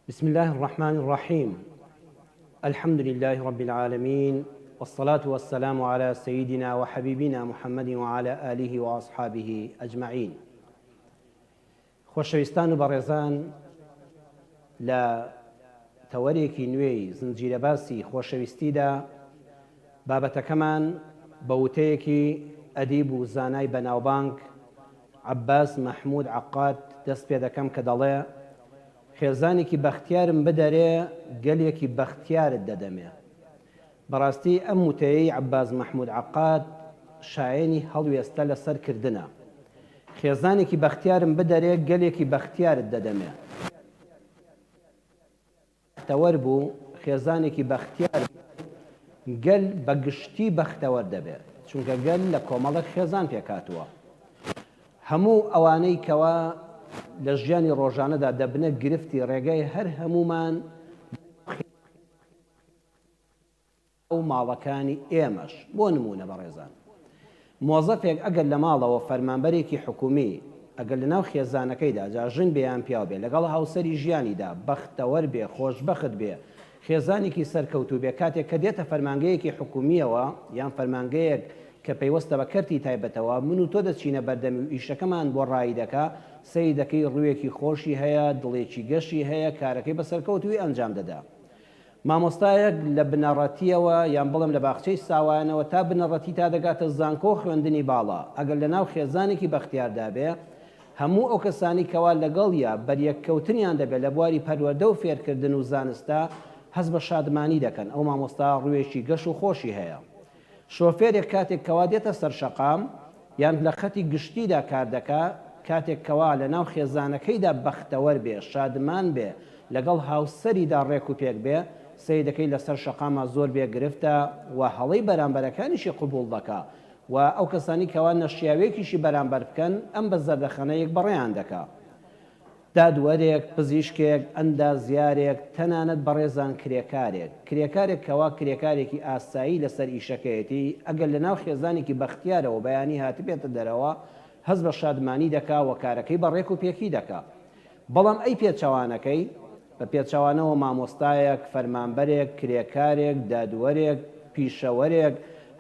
بسم الله الرحمن الرحيم. الحمد لله رب العالمين، والصلاة والسلام على سيدنا وحبيبنا محمد وعلى آله وأصحابه أجمعين. خۆشەویستان و بەڕێزان، لە تەوەرێکی نوێی زنجیرە باسی خۆشەویستیدا بابەتەکەمان بە وتەیەکی ئەدیب و زانای بەناوبانگ عەباس مەحموود عەقاد دەست پێ دەکەم کە دەڵێ خێزانێکی بەختیارم بدەرێ گەلێکی بەختیارت دەدەمێ. بەڕاستی ئەم وتەیەی عەباس مەحموود عەقاد شایەنی هەڵوێستە لەسەر کردنە. خێزانێکی بەختیارم بدەرێ گەلێکی بەختیارت دەدەمێ. بەختەوەر بوو خێزانێکی بەختیار گەل بە گشتی بەختەوەر دەبێت، چونکە گەل لە کۆمەڵێک خێزان پێکاتووە. هەموو ئەوانەی کەوا لە ژیانی ڕۆژانەدا دەبنە گرفتی ڕێگای هەر هەمومان ئەو ماڵەکانی ئێمەش. بۆ نمونە بەڕێزان، مۆزەفێک ئەگەر لە ماڵەوە فەرمانبەرێکی حکومی ئەگەر لەناو خێزانەکەیدا جاژن بێیان پیاو بێ، لەگەڵ هاوسەری ژیانیدا بەختەوەر بێ، خۆشبەخت بێ، خێزانێکی سەرکەوتوو بێ، کاتێک کە دێتە فەرمانگەیەکی حکومیەوە یان فەرمانگەیەک کە پەیوەستە بە کەرتی تایبەتەوە، من و تۆ دەچینە بەردەمی و ئیشەکەمان بۆ ڕایی دەکا، سەی دەکەی ڕوویەکی خۆشی هەیە، دڵێکی گەشی هەیە، کارەکەی بە سەرکەوتووی ئەنجام دەدا. مامۆستایەک لە بنەڕەتیەوە یان بڵم لە باخچەی ساوایانەوە تا بنەڕەتی تا دەگاتە زانکۆ خوێندنی باڵا، ئەگەر لەناو خێزانێکی بەختیاردا بێ، هەموو ئەو کەسانی کەوا لەگەڵیە بەریەککەوتنیان دەبێت لە بواری پەروەردە و فێرکردن و زانستە، هەست بە شادمانی دەکەن. ئەو مامۆستا ڕوویەکی گەش و خۆشی هەیە. شۆفێرێک کاتێک کەوا دێتە سەر شەقام یان لە خەتی گشتیدا کار دەکا، کاتێک کەوا لەناو خێزانەکەیدا بەختەوەر بێ، شادمان بێ، لەگەڵ هاوسەریدا ڕێک و پێک بێ، سەی دەکەی لەسەر شەقامە زۆر بێ گرفتە و هەڵەی بەرامبەرەکانیشی قبوڵ دەکا و ئەو کەسانی کەوا نەشیاوێکیشی بەرامبەر بکەن ئەم بە زەردەخەنەیەک بەڕێیان دەکا. دادوەرێک، پزیشکێک، ئەندازیارێک، تەنانەت بەڕێزان کرێکارێک کەوا کرێکارێکی ئاسایی لەسەر ئیشەکەیەتی، ئەگەر لەناو خێزانێکی بەختیارەوە بەیانی هاتبێتە دەرەوە، هەست بە شادمانی دەکا و کارەکەی بە ڕێک و پێکی دەکا. بەڵام ئەی پێچەوانەکەی بە پێچەوانەوە مامۆستایەک، فەرمانبەرێک، کرێکارێک، دادوەرێک، پیشەوەرێک،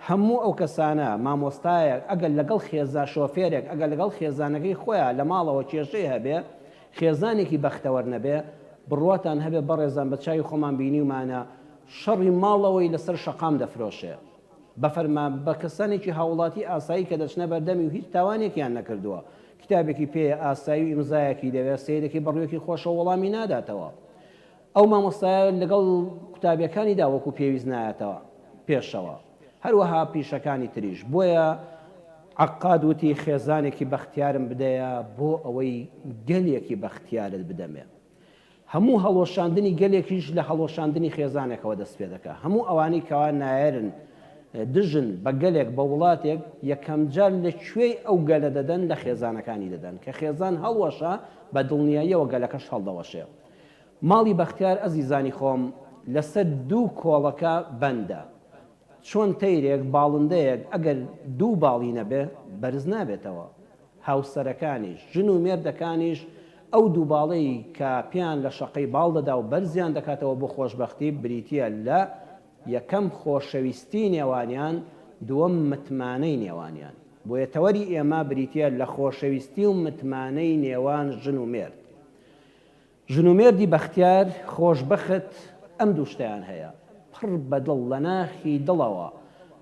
هەموو ئەو کەسانە مامۆستایەک ئەگەر لەگەڵ خێزا شۆفێرێک ئەگەر لەگەڵ خێزانەکەی خۆیان لە ماڵەوە کێشەی هەبێ، خێزانێکی بەختەوەر نەبێ، بڕواتان هەبێ بەڕێزان بە چاوی خۆمان بینیومانە شەڕی ماڵەوەی لەسەر شەقام دەفرۆشێ بە کەسانێکی هاوڵاتی ئاسایی کە دەچنە بەردەمی و هیچ تاوانێکیان نەکردووە. کتابێکی پێ ئاسایی و ئیمزایەکی دەوێت، سەیرێکی بەڕوویەکی خۆشە وەڵامی ناداتەوە. ئەو مامۆستایە لەگەڵ قوتابیەکانیدا وەکو پێویست نایەتەوە پێشەوە، هەروەها پیشەکانی تریش. بۆیە عەقاد وتی خێزانێکی بەختیارم بدەیە بۆ ئەوەی گەلێکی بەختیارت بدەمێ. هەموو هەڵۆشاندنی گەلێکیش لە هەڵۆشاندنی خێزانێکەوە دەست پێ دەکات. هەموو ئەوانەی کەوا نایەرن دژن بە گەلێک بە وڵاتێک، یەکەم جار لەکوێی ئەو گەلە دەدەن لە خێزانەکانی دەدەن، کە خێزان هەڵوەشە بە دڵنیاییەوە گەلەکەش هەڵدەوەشێ. ماڵی بەختیار ئەزیزانی خۆم لەسەر دوو کۆڵەکە بەندە. چۆن تەیرێک باڵندەیەک ئەگەر دوو باڵی نەبێ بەرز نابێتەوە. هاوسەرەکانیش ژن و مێردەکانیش ئەو دوو باڵەی کە پێیان لە شەقەی باڵ دەدا و بەرزیان دەکاتەوە بۆ خۆشبەختی، بریتیە لە یەکەم خۆشەویستی نێوانیان، دووەم متمانەی نێوانیان. بۆ یەتەوەری ئێمە بریتیە لە خۆشەویستی و متمانەی نێوان ژن و مێرد. ژن و مێردی بەختیار خۆشبەخت ئەم دوو شتیان هەیە، پڕ بەدڵ لە ناخی دڵەوە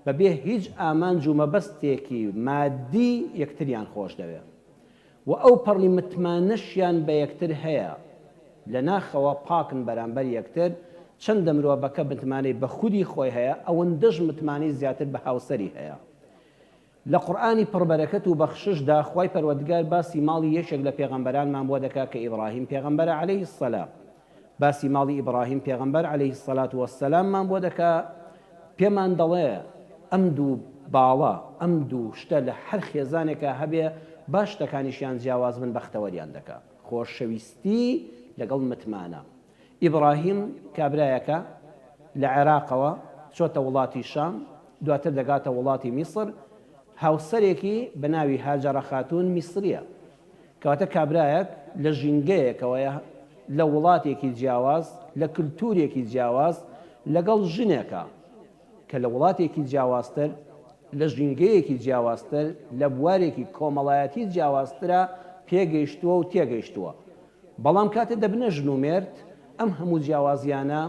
بەبێ هیچ ئامانج و مەبەستێکی مادی یەکتریان خۆش دەوێت و ئەو پەڕی متمانەشیان بە یەکتر هەیە، لە ناخەوە پاکن بەرامبەر یەکتر. چەندە مرۆڤەکە متمانەی بە خودی خۆی هەیە، ئەوەندەش متمانەی زیاتر بە هاوسەری هەیە. لە قورئانی پڕبەرەکەت و بەخششدا خوای پەروەردگار باسی ماڵی یەکێک لە پێغەمبەرانمان بۆ دەکات کە ئیبراهیم پێغەمبەرە عەلەیهی السەلام. باسی ماڵی ئیبراهیم پێغەمبەر عەلەیهی السەلات وەسسەلاممان بۆ دەکات، پێمان دەڵێ ئەم دوو باڵە، ئەم دوو شتە لە هەر خێزانێکە هەبێ باش شتەکانیشیان جیاواز بن، بەختەوەریان دەکات. خۆشەویستی لەگەڵ متمانە. ئیبراهیم کابرایەکە لە عێراقەوە چۆتە وڵاتی شام، دواتر دەگاتە وڵاتی میسر. هاوسەرێکی بە ناوی هاجەرە خاتون میسریە، کەواتە کابرایەک لە ژینگەیەکەوە لە وڵاتێکی جیاواز لە کللتورێکی جیاواز لەگەڵ ژنێکە کە لە وڵاتێکی جیاوازتر لە ژینگەیەکی جیاوازتر لە بوارێکی کۆمەڵایەتی جیاوازترە پێگەیشتووە و تێگەیشتووە. بەڵام کاتێ دەبنە ژن و مێرد ئەم هەموو جیاوازیانە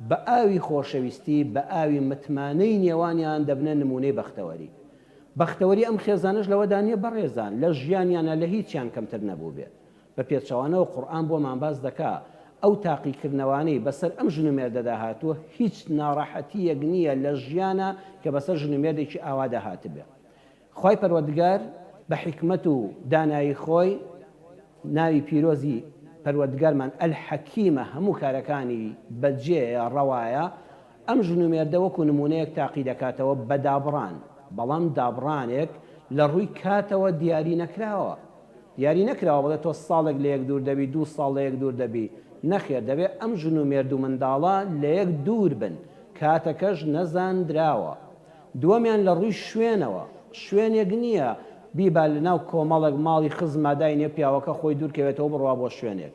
بە ئاوی خۆشەویستی بە ئاوی متمانەی نێوانیان دەبنە نمونەی بەختەوەری. بەختەوەری ئەم خێزانش لەوەدانە بەڕێزان لە ژیانیانە لە هیچیان کەمتر نەبوو بێت. بە پێچەوانەوە قورئان بۆمان باس دەکا ئەو تاقیکردنەوەی بەسەر ئەم ژن و مێردەدا هاتووە هیچ ناڕەحەتیەک نییە لە ژیانە کە بەسەر ژن و مێردێکی ئاوادا هاتبێ. خی پەروەردگار بە حکمت و دانایی خۆی ناوی پیرۆزی پەروەردگارمان ئەلحەکیمە هەموو کارەکانی بەجێ ڕەوایە ئەم ژن و مێردە وەکو نمونەیەک تاقی دەکاتەوە بە دابڕان. بەڵام دابڕانێک لە ڕووی کاتەوە دیاری نەکراوە. دیاری نەکراوە بڵێت تۆ ساڵێک لە یەک دوور دەبی 2 ساڵ لە یەک دوور دەبی نەخێر دەبێت ئەم ژن و مێرد و منداڵە لە یەک دوور بن کاتەکەش نەزاندراوە. دووەمیان لە ڕووی شوێنەوە شوێنێک نییە بیبا لە ناو کۆمەڵێک ماڵی خزماداینێ پیاوەکە خۆی دوورکەوێتەوە بڕوا بۆ شوێنێک.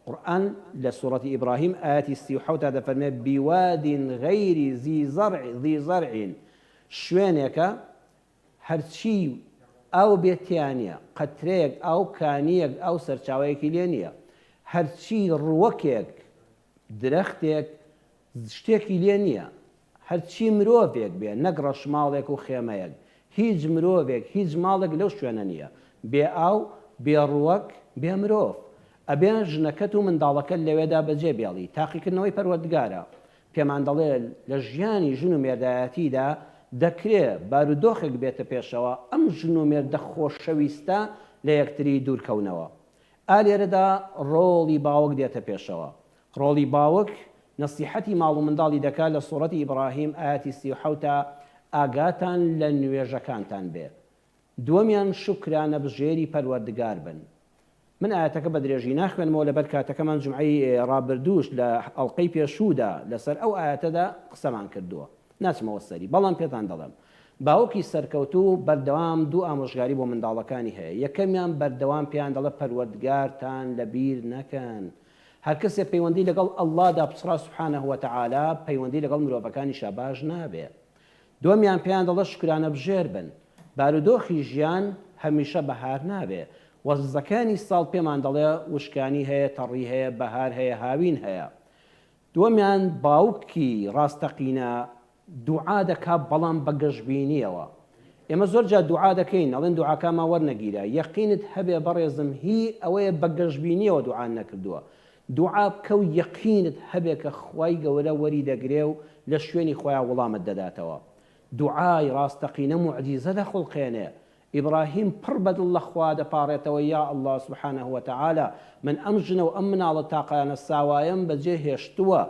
قورئان لە سوورەتی ئیبراهیم ئاەتی 37 دەفەرمێ بیوادین غەیری ذی زەرعین شوێنێکە هەرچی ئەو بێتیانە قەترەیەک ئەو کانیەک ئەو سەرچاوەیەکی لێ نییە هەرچی ڕووەکێک درەختێک شتێکی لێ نییە هەرچی مرۆڤێک بێ نەک ڕەشماڵێک و خێمەیەک هیچ مرۆڤێک هیچ ماڵێک لەو شوێنە نییە بێ ئاو بێ ڕووەک بێ مرۆڤ ئەبێن ژنەکەت و منداڵەکە لەوێدا بەجێ بێڵی تاقیکردنەوەی پەروەردگارە پێمان دەڵێ لە ژیانی ژن و مێردایەتیدا دەکرێت بارودۆخێک بێتە پێشەوە ئەم ژن و مێردە خۆشەویستە لە یەکتری دوورکەونەوە. ئالێرەدا ڕۆڵی باوک دێتە پێشەوە. ڕۆڵی باوک نەسیحەتی ماڵ و منداڵی دەکات لە سوورەتی ئیبراهیم ئاەتی 37 ئاگاتان لە نوێژەکانتان بێ. دووەمیان شکرانە بژێری پەروەردگار بن. من ئاەتەکە بە درێژی ناخوێنمەوە لەبەر کاتەکەمان جمعەی ڕابردووش لە ئەڵقەی پێشوودا لەسەر ئەو ئاەتەدا قسەمان کردووە ناچمەوە سەری بەڵام پێتان دەڵێم باوکی سەرکەوتوو بەردەوام دوو ئامۆژگاری بۆ منداڵەکانی هەیە. یەکەمیان بەردەوام پێیان دەڵێ پەروەردگارتان لەبیر نەکەن. هەر کەسێک پەیوەندی لەگەڵ ئەڵڵادا بچڕا سوبحانەه وتەعالا پەیوەندی لەگەڵ مرۆڤەکانی شاباش نابێ. دووەمیان پێیان دەڵێ شکرانە بژێر بن. بارودۆخی ژیان هەمیشە بەهار نابێ. وەزەکانی ساڵ پێمان دەڵێ وشکانی هەیە تەڕی هەیە بەهار هەیە هاوین هەیە. دووەمیان باوکی ڕاستەقینە دوعا دەکات بەڵام بە گەشببینیەوە. ئێمە زۆر جا دوعا دەکەین ئەڵێن دوعاکەمان وەرنەگیرە یەقینت هەبێ بەڕێزم هی ئەوەیە بە گەشببینیەوە دوعا نەکردووە. دوعا بکە و یەقینت هەبێ کە خوای گەورە وەری دەگرێ و لە شوێنی خۆیان وەڵامت دەداتەوە. دوعای ڕاستەقینە موعجیزە دەخڵقێنێ. ئیبراهیم پڕ بەدڵ لە خوا دەپاڕێتەوە یا الله سبحانه وتعالى من ئەم ژنە و ئەم مناڵە تاقیانە ساوایم بەجێ هێشتووە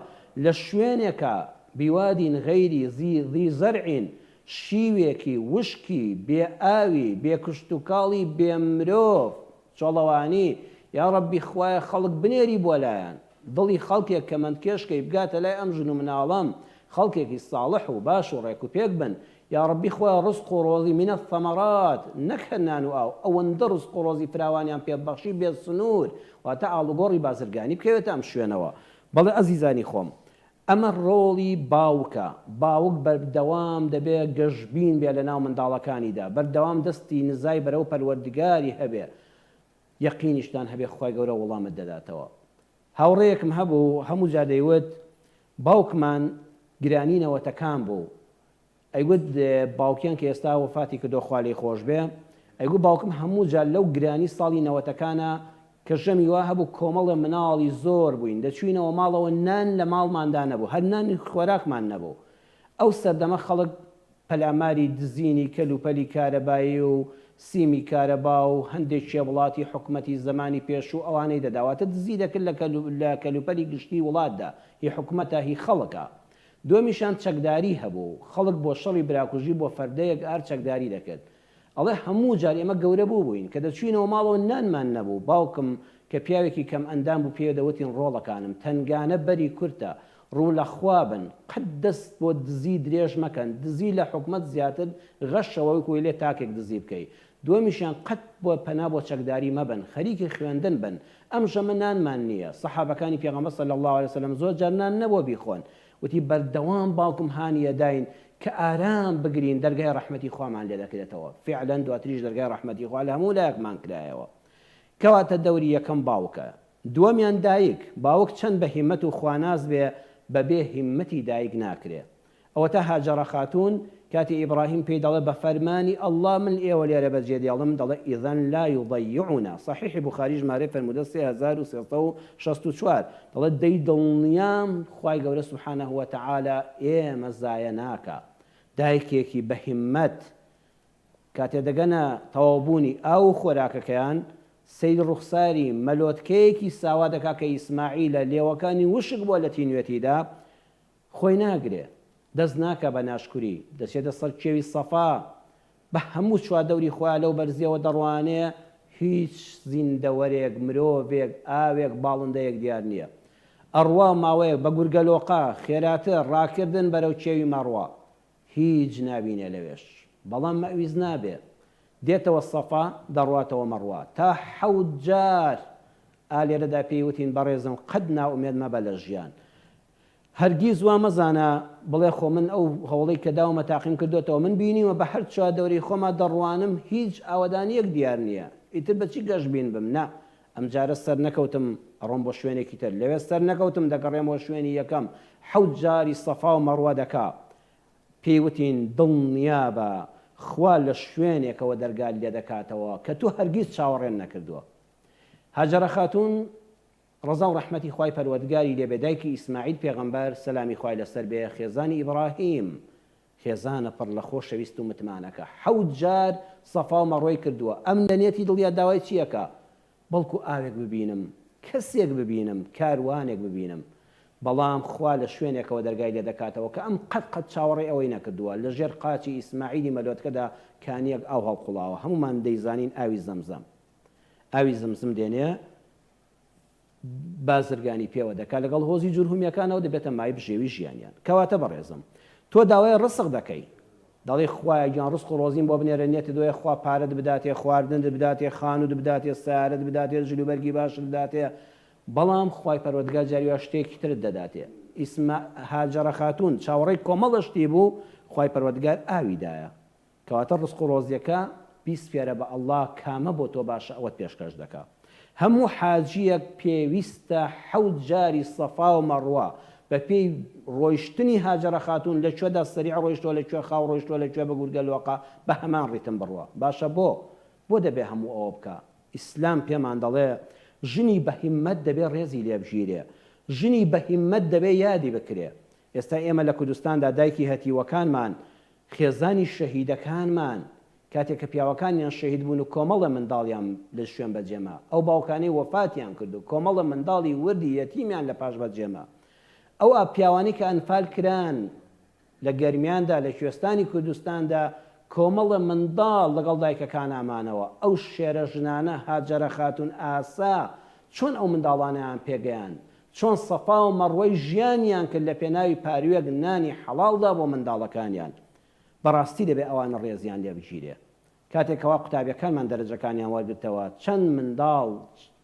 لە شوێنێکە بیوادین غەیری ذی زەرعین شیوێکی وشکی بێ ئاوی بێ کشت و کاڵی بێ مرۆڤ چۆڵەوانی یا ڕەبی خوایە خەڵک بنێری بۆ لایەن دڵی خەڵکێک کە منکێشکەی بگاتە لای ئەم ژن و مناڵەم خەڵکێکی ساڵح و باش و ڕێک و پێک بن یا ڕەبی خوای ڕزق و ڕۆزی منە ثەمەرات نەکەنان و ئاو ئەوەندە ڕزق و ڕۆزی فراوانیان پێبەخشی بێ سنوور واتە ئاڵوگۆڕی بازرگانی بکەوێتە ئەم شوێنەوە. بەڵێ ئەزیزانی خۆم ئەمە ڕۆڵی باوکە. باوک بەردەوام دەبێت گەشببین بێ لە ناو منداڵەکانیدا بەردەوام دەستی نزای بەرەو پەروەردگاری هەبێ یەقینیشتان هەبێ خوای گەورە وەڵامت دەداتەوە. هاوڕێیەکم هەبوو هەموو جا دەیوت باوکمان گرانینەوەتەکان بوو ئەیگوت باوکیان کە ئێستا وەفاتی کردۆ خوا لێی خۆش بێ ئەیگوت باوکم هەموو جا لەو گرانی ساڵی نەوەتەکانە کە ژەمی وا هەبوو کۆمەڵە مناڵی زۆر بووین دەچوینەوە ماڵەوە نان لە ماڵماندا نەبوو هەر نانی خۆراکمان نەبوو. ئەو سەردەمە خەڵک پەلاماری دزینی کەلوپەلی کارەبایی و سیمی کارەبا و هەندێک شێوڵاتی حکومەتی زمانی پێشوو ئەوانەی دەداواتە دزی دەکرد لە کەلوپەلی گشتی وڵاتدا هی حکومەتە هی خەڵکە. دومیشان چەکداری هەبوو خەڵک بۆ شەڕی براکوژی بۆ فەردەیەک ئار چەکداری دەکرد. ئەڵێ هەموو جار ئێمە گەورە بوو بووین کە دەچوینەوە ماڵەوە نانمان نەبوو باوکم کە پیاوێکی کەم ئەندام بوو پێ دەوتین ڕۆڵەکانم تەنگانە بەری کورتە ڕوو لە خوابن قەت دەست بۆ دزی درێژ مەکەن دزی لە حکومەت زیاتر غەشەوەی کوی لێ تاکێک دزی بکەیت دومیشیان قەت بۆ پەنا بۆ چەکداری مەبن، خەریکی خوێندن بن. ئەم ژەمە نانمان نییە. سەحابەکانی پێغەمبەر صلی الله علیه وسلم زۆر جار نان نەبووە بیخۆن، وتی بەردەوام باوکم هانیە داین کە ئارام بگرین دەرگای ڕەحمەتی خوامان لێ دەکرێتەوە. فعلا دواتریش دەرگای ڕەحمەتی خوا لە هەموو لایەکمان کرایەوە. کەواتە دەوری یەکەم باوکە. دووەمیان دایک. باوک چەند بە هیممەت و خواناز بێ بەبێ هیممەتی دایک ناکرێ. ئەوە تا هاجەرە خاتوون کاتی ئیبراهیم پێی دەڵێ بە فەرمانی ئەڵڵا من ئێوە لێرە بەجێ دێڵم، دەڵێ ئیذەن لا یوضەیعونا. صحیحی بوخاری ژمارەی فەرموودە 3364 دەڵێ دەی دڵنیام خوای گەورە سوبحانەه وتەعالا ئێمە زایە ناکە. دایکێکی بە هیممەت کاتێ دەگەنە تەواوبوونی ئاو خۆراکەکەیان سەید ڕوخساری مەلۆتکەیەکی ساوا دەکا کە ئیسماعیلە لێوەکانی وشک بووە لە تینوێتیدا خۆی ناگرێ، دەست ناکە بە ناشکوری، دەچێتە سەر کێوی سەفا بە هەموو چوادەوری خۆیان لەو بەرزیەوە دەڕوانێ، هیچ زیندەوەرێک مرۆڤێک ئاوێک باڵندەیەک دیار نییە. ئەڕوا ماوەیەک بە گورگەلۆقا خێراتر ڕاکردن بەرەو کێوی مەڕوا هیچ نابینێ لەوێش، بەڵام مەویز نابێ، دێتەوە سەفا دەڕواتەوە مەڕوا تا 7 جار. ئالێرەدا پێی وتین بەڕێزم قەت ناومێد مەبە لە ژیان، هەرگیز وا مەزانە بڵێ خۆ من ئەو هەوڵەی کە داومە تاقیم کردوێتەوە من بینیوە بە هەر چوادەوری خۆما دەڕوانم هیچ ئاوەدانیەک دیار نییە، ئیتر بەچی گەشت بین بم نا. ئەم جارە سەر نەکەوتم ڕۆم بۆ شوێنێکی تر، لەوێ سەر نەکەوتم دەگەڕێمەوە شوێنی یەکەم 7 جاری سەفا و مەڕوا دەکا. پێی وتین دڵنیابە خوا لە شوێنێکەوە دەرگال لێ دەکاتەوە کە تو هەرگیز چاوەڕێن نەکردووە. هاجەرە خاتوون ڕەزا و ڕەحمەتی خوای پەروەردگاری لێبێ دایکی ئیسماعیل پێغەمبەر سەلامی خوای لەسەر بێ خێزانی ئیبراهیم، خێزانە پڕ لە خۆشەویست و متمانەکە 7 جار سەفا و مەڕۆی کردووە. ئەم لەنێتی دڵیا داوای چیەکە؟ بەڵکو ئاوێک ببینم، کەسێک ببینم، کاروانێک ببینم. بەڵام خوا لە شوێنێکەوە دەرگای لێ دەکاتەوە کە ئەم قەت چاوەڕێ ئەوەی نەکردووە. لە ژێر قاچی ئیسماعیلی مەلۆتکەدا کانیەک ئاو هەڵقوڵاوە. هەمومان دەیزانین ئاوی زەمزەم. ئاوی زەمزەم دێنێ بازرگانی پێوە دەکات لەگەڵ هۆزی جورهومیەکانەوە دەبێتە مای بژێوی ژیانیان. کەواتە بەڕێزم تۆ داوای ڕسق دەکەی، دەڵێ خوایە گیان ڕسق و ڕۆزیم بۆ بنێرێنێتە دوێ خوا پارەت بداتێ، خواردنت بداتێ، خانوت بداتێ، سیارەت بداتێ، ژلوبەرگی باشت بداتێ، بەڵام خوای پەروەردگار جاریوە شتێکی ترت دەداتێ. هاجەرە خاتوون چاوەڕێی کۆمەڵەشتی بوو، خوای پەروەردگار ئاویدایە. کەواتە ڕسق و ڕۆزیەکە بیست فێرە بە ئەڵڵا کامە بۆ تۆ باشە ئەوەت پێشکەش دەکات. هەموو حاجیەک پێویستە 7 جاری سەفا و مەڕوا بە پێی ڕۆیشتنی هاجەرە خاتوون لەکوێدا سەریع ڕۆیشتووە، لەکوێ خاو ڕۆیشتووە، لەکوێ بە گورگەلۆقا بە هەمان ڕیتم بڕوە. باشە بۆ دەبێ هەموو ئەوە بکە. ئیسلام پێمان دەڵێ ژنی بە هیممەت دەبێ ڕێزی لێ بژیرێ، ژنی بە هیممەت دەبێ یادی بکرێ. ئێستا ئێمە لە کوردستاندا دایکی هەتیوەکانمان، خێزانی شەهیدەکانمان کاتێک کە پیاوەکانیان شەهید بوون و کۆمەڵە منداڵیان لە شوێن بەجێما، ئەو باوکانەی وەفاتیان کرد و کۆمەڵە منداڵی وردی یەتیمیان لە پاش بەجێما، ئەو پیاوانی کە ئەنفال کران لە گەرمیاندا لە کوێستانی کوردستاندا کۆمەڵە منداڵ لەگەڵ دایکەکان ئامانەوە. ئەو شێرە ژنانە هاجەرە خاتوون ئاسا چۆن ئەو منداڵانیان پێگەیان، چۆن سەفا و مەڕوەی ژیانیان کرد لە پێناوی پاروێک نانی حەڵاڵدا بۆ منداڵەکانیان. بەڕاستی دەبێ ئەوانە ڕێزیان لێ بگیرێ. کاتێکەوە قوتابیەکانمان دەرەجەکانیان وەرگرتەوە، چەند منداڵ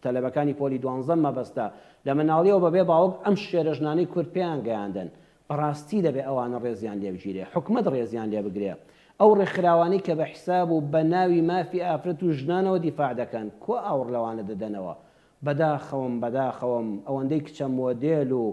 تەلەبەکانی پۆلی 12 مەبەستە لە مناڵیەوە بەبێ باوک ئەم شێرە ژنانەی کورد پێیان گەیاندن. بەڕاستی دەبێ ئەوانە ڕێزیان لێ بگیرێ، حکومەت ڕێزیان لێ بگرێ. ئەو ڕێکخراوانی کە بە حیساب و بە ناوی مافی ئافرەت و ژنانەوە دیفاع دەکەن کۆ ئاوڕ لەوانە دەدەنەوە. بەداخەوم ئەوەندەی کچە مۆدێل و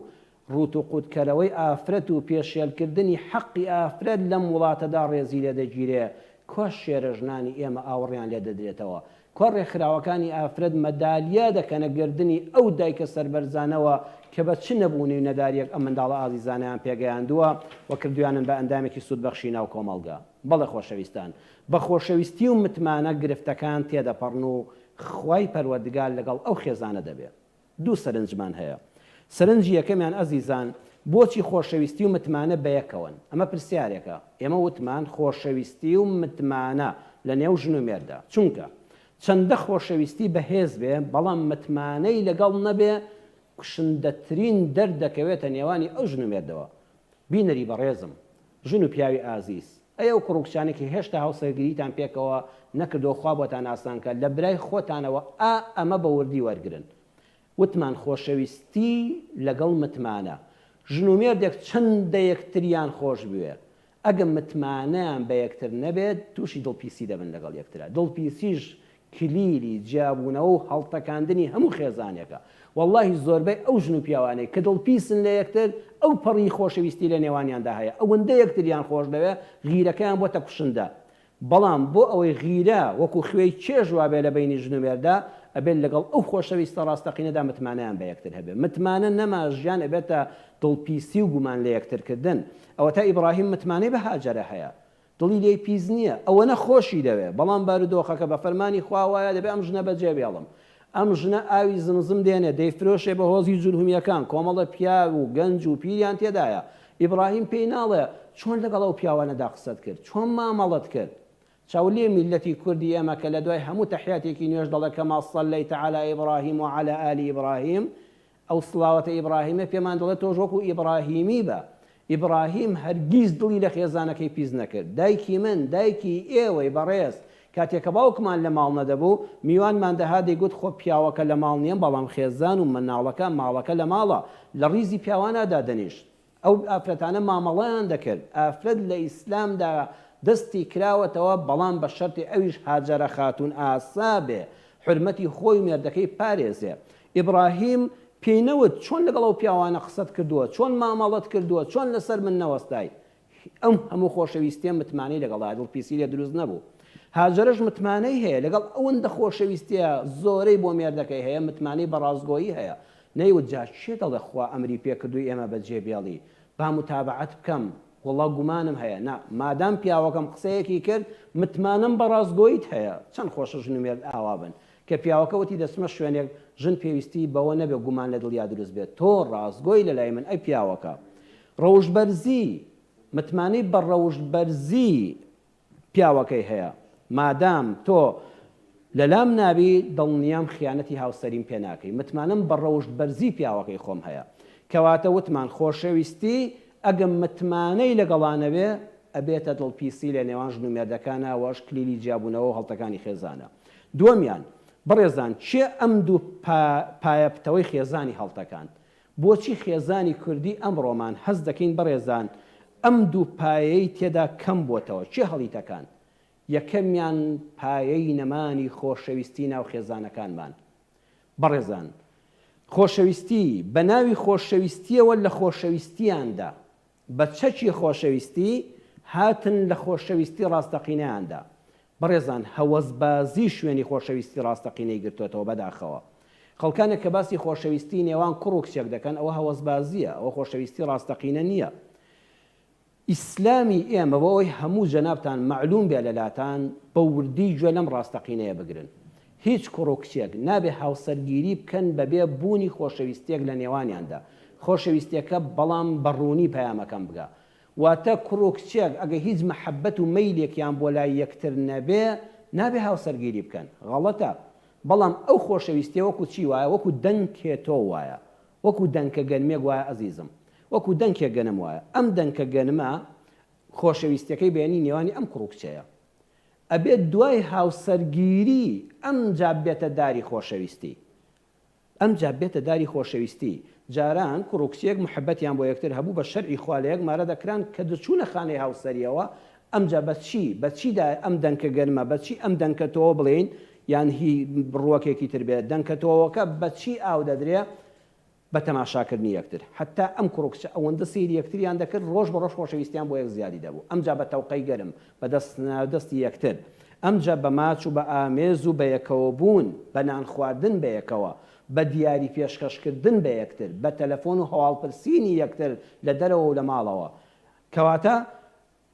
ڕوت و قوتکەرەوەی ئافرەت و پێشێلکردنی حەقی ئافرەت لەم وڵاتەدا ڕێزی لێ دەگیرێ. کۆ شێرە ژنانی ئێمە ئاوەڕیان لێ دەدرێتەوە، کۆ ڕێکخراوەکانی ئافرەت مەدالیا دەکەنە گردنی ئەو دایکە سەربەرزانەوە کە بە چ نەبوونی و نەداریەک ئەم منداڵە ئازیزانیان پێگەیاندووە و کردویانن بە ئەندامێکی سوودبەخشی ناو کۆمەڵگا. بەڵێ خۆشەویستان، بە خۆشەویستی و متمانە گرفتەکان تێدەپەڕن و خوای پەروەردگار لەگەڵ ئەو خێزانە دەبێت. دوو سەرنجمان هەیە. سەرنجی یەکەمیان ئەزیزان بۆچی خۆشەویستی و متمانە بەیەکەون؟ ئەمە پرسیارێکە. ئێمە وتمان خۆشەویستی و متمانە لە نێو ژن و مێردا، چونکە چەندە خۆشەویستی بەهێز بێ بەڵام متمانەی لەگەڵ نەبێ کوشندەترین دەردەکەوێتە نێوانی ئەو ژن و مێردەوە. بینەری بەڕێزم، ژن و پیاوی ئازیز، ئەو کوڕکچانێکی هێشتا هاوسەرگیریتان پێکەوە نەکردەوە خوا بۆتان ئاسانکە لە برای خۆتانەوە ئەمە بە وردی وەرگرن. وتمان خۆشەویستی لەگەڵ متمانە ژنومێردێک چەندە یەکتریان خۆش بوێ ئەگە متمانەیان بە یەکتر نەبێت تووشی دڵپیسی دەبن لەگەڵ یەکترا. دڵپیسیش کلیلی جیابوونەوە و هەڵتەکاندنی هەموو خێزانێکە. واللهی زۆربەی ئەو ژن و پیاوانەی کە دڵپیسن لە یەکتر ئەو پەڕی خۆشەویستی لە نێوانیاندا هەیە ئەوەندە یەکتریان خۆش دەوێ غیرەکەیان بۆتە کوشندە. بەڵام بۆ ئەوەی غیرە وەکو خوێی چێژ وابێ لە بینی ژنومێردا ئەبێت لەگەڵ ئەو خۆشەویستە ڕاستەقینەدا متمانەیان بە یەکتر هەبێ. متمانە نەما ژیان ئەبێتە دڵپیسی و گومان لە یەکترکردن. ئەوە تا ئیبراهیم متمانەی بە هاجەرە هەیە دڵی لێی پیس نییە ئەوە نەخۆشی دەوێ بەڵام بارودۆخەکە بە فەرمانی خوا وایە دەبێ ئەم ژنە بەجێ بێڵم. ئەم ژنە ئاوی زمزم دێنێ دەیفرۆشێ بە هۆزی جولهومیەکان کۆمەڵە پیا و گەنج و پیریان تێدایە. ئیبراهیم پێی ناڵێ چۆن لەگەڵ ئەو پیاوانەدا قسەت کرد چۆن مامەڵەت کرد. چاولێ میلەتی کوردی ئێمە کە لە دوای هەموو تەحیاتێکی نوێژ دەڵێ کەما صەلەیتە عەلا ئیبراهیم وعەلا ئالی ئیبراهیم ئەو سڵاوەتە ئیبراهیمە پێمان دەڵێت تۆ وەکو ئیبراهیمی بە. ئیبراهیم هەرگیز دڵی لە خێزانەکەی پیس نەکرد. دایکی من دایکی ئێوەی بەڕێز کاتێکە باوکمان لە ماڵ نەدەبوو میوانمان دەها دەیگوت خۆ پیاوەکە لە ماڵ نییە بەڵام خێزان و منداڵەکە ماڵەکە لە ماڵە لە ڕیزی پیاوانەدا دەنیشت. ئەو ئافرەتانە مامەڵەیان دەکرد. ئافرەت لە ئیسلامدا دەستی کراوەتەوە بەڵام بە شەرتی ئەویش هاجەرە خاتون ئاسا بێ حرمەتی خۆی مێردەکەی پارێزێ. ئیبراهیم پێی نەوت چۆن لەگەڵ ئەو پیاوانە قسەت کردووە چۆن مامەڵەت کردووە چۆن لەسەر من نەوەستای. ئەم هەموو خۆشەویستیە متمانەی لەگەڵا دڵپیسی لێ دروست نەبوو. هاجرەش متمانەی هەیە لەگەڵ ئەوەندە خۆشەویستیە زۆرەی بۆ مێردەکەی هەیە متمانەی بەڕازگۆیی هەیە. نەیوت جا چێ دەڵێ خوا ئەمری پێکردووی ئێمە بەجێ بێڵی با متابعەت بکەم وڵا گومانم هەیە نا مادام پیاوەکەم قسەیەکی کرد متمانم بەڕازگۆیت هەیە. چەند خۆشە ژنومێرد ئاوا بن کە پیاوەکەوتی دەسمە شوێنێک ژن پێویستی بەوە نەبێ گومان لە دڵیا دروست بێت تۆ ڕازگۆی لە لای من ئەی پیاوەکە. ڕەوشبەرزی متمانەی بە ڕەوشبەرزی پیاوەکەی هەیە مادام تۆ لەلام نابی دڵنیام خیانەتی هاوسەریم پێ ناکەی. متمانم بە ڕەوشبەرزی پیاوەکەی خۆم هەیە. کەواتە وتمان خۆشەویستی ئەگەم متمانەی لەگەڵانەوێ ئەبێتە دڵپیسی لە نێوان ژن و مێردەکانە وەش کلیلی جیابوونەوە و هەڵتەکانی خێزانە. دووەمیان بەڕێزان چێ ئەم دوو پایەپتەوەی خێزانی هەڵتەکان بۆچی خێزانی کوردی ئەمڕۆمان هەست دەکەین بەڕێزان ئەم دوو پایەی تێدا کەم بۆتەوە چێ هەڵیتەکان. یەکەمیان پایەی نەمانی خۆشەویستی ناو خێزانەکانمان. بەڕێزان خۆشەویستی بە ناوی خۆشەویستیەوە لە خۆشەویستیاندا بە چەکی خۆشەویستی هاتن لە خۆشەویستی ڕاستەقینەیاندا. بەڕێزان هەوەزبازی شوێنی خۆشەویستی ڕاستەقینەی گرتوێتەوە بەداخەوە. خەڵکانێک کە باسی خۆشەویستی نێوان کوڕ و کچێک دەکەن ئەوە هەوەزبازیە ئەوە خۆشەویستی ڕاستەقینە نییە. ئیسلامی ئێمە بۆەوەی هەموو جەنابتان معلوم بێ لەلاتان بە وردی گوێ لەم ڕاستەقینەیە بگرن. هیچ کوڕ و کچێک نابێ هاوسەرگیری بکەن بەبێ بوونی خۆشەویستێک لە نێوانیاندا. خۆشەویستیەکە بەڵام بەڕوونی پەیامەکەم بگە. واتە کوڕ و کچێک ئەگە هیچ مەحەبەت و مەیلێکیان بۆ لای یەکتر نەبێ نابێ هاوسەرگیری بکەن. غەڵەتە. بەڵام ئەو خۆشەویستیە وەکو چی وایە وەکو دەنکێتۆ وایە وەکو دەنکە گەنمێک وایە ئەزیزم وەکو دەنکێک گەنم وایە. ئەم دەنکە گەنمە خۆشەویستەکەی بێنی نێوانی ئەم کوڕ و کچەیە. ئەبێت دوای هاوسەرگیری ئەم جا بێتە داری خۆشەویستی. ئەم جا بێتە داری خۆشەویستی. جاران کوڕ و کچێک محەبەتیان بۆ یەکتر هەبوو بە شەرعی خوا لە یەک مارە دەکران کە دەچوونە خانەی هاوسەریەوە ئەم جا بەچیدا ئەم دەنکە گەنمە بەچی ئەم دەنکەتەوە بڵێن یان هی بڕوەکێکی تر بێت دەنکەتەوەکە بەچی ئاو دەدرێ بە تەماشاکردنی یەکتر. حتا ئەم کوڕ و کچە ئەوەندە سەیری یەکتریان دەکرد ڕۆژ بە ڕۆژ خۆشەویستیان بۆ یەک زیادی دەبوو. ئەمجا بە تەوقەی گەرم بە دەستی یەکتر ئەمجا بە ماچ و بە ئامێز و بە یەکەوە بوون بە نان خواردن بە یەکەوە بە دیاری پێشکەشکردن بە یەکتر بە تەلەفۆن و هەواڵپرسینی یەکتر لە دەرەوە و لە ماڵەوە. کەواتە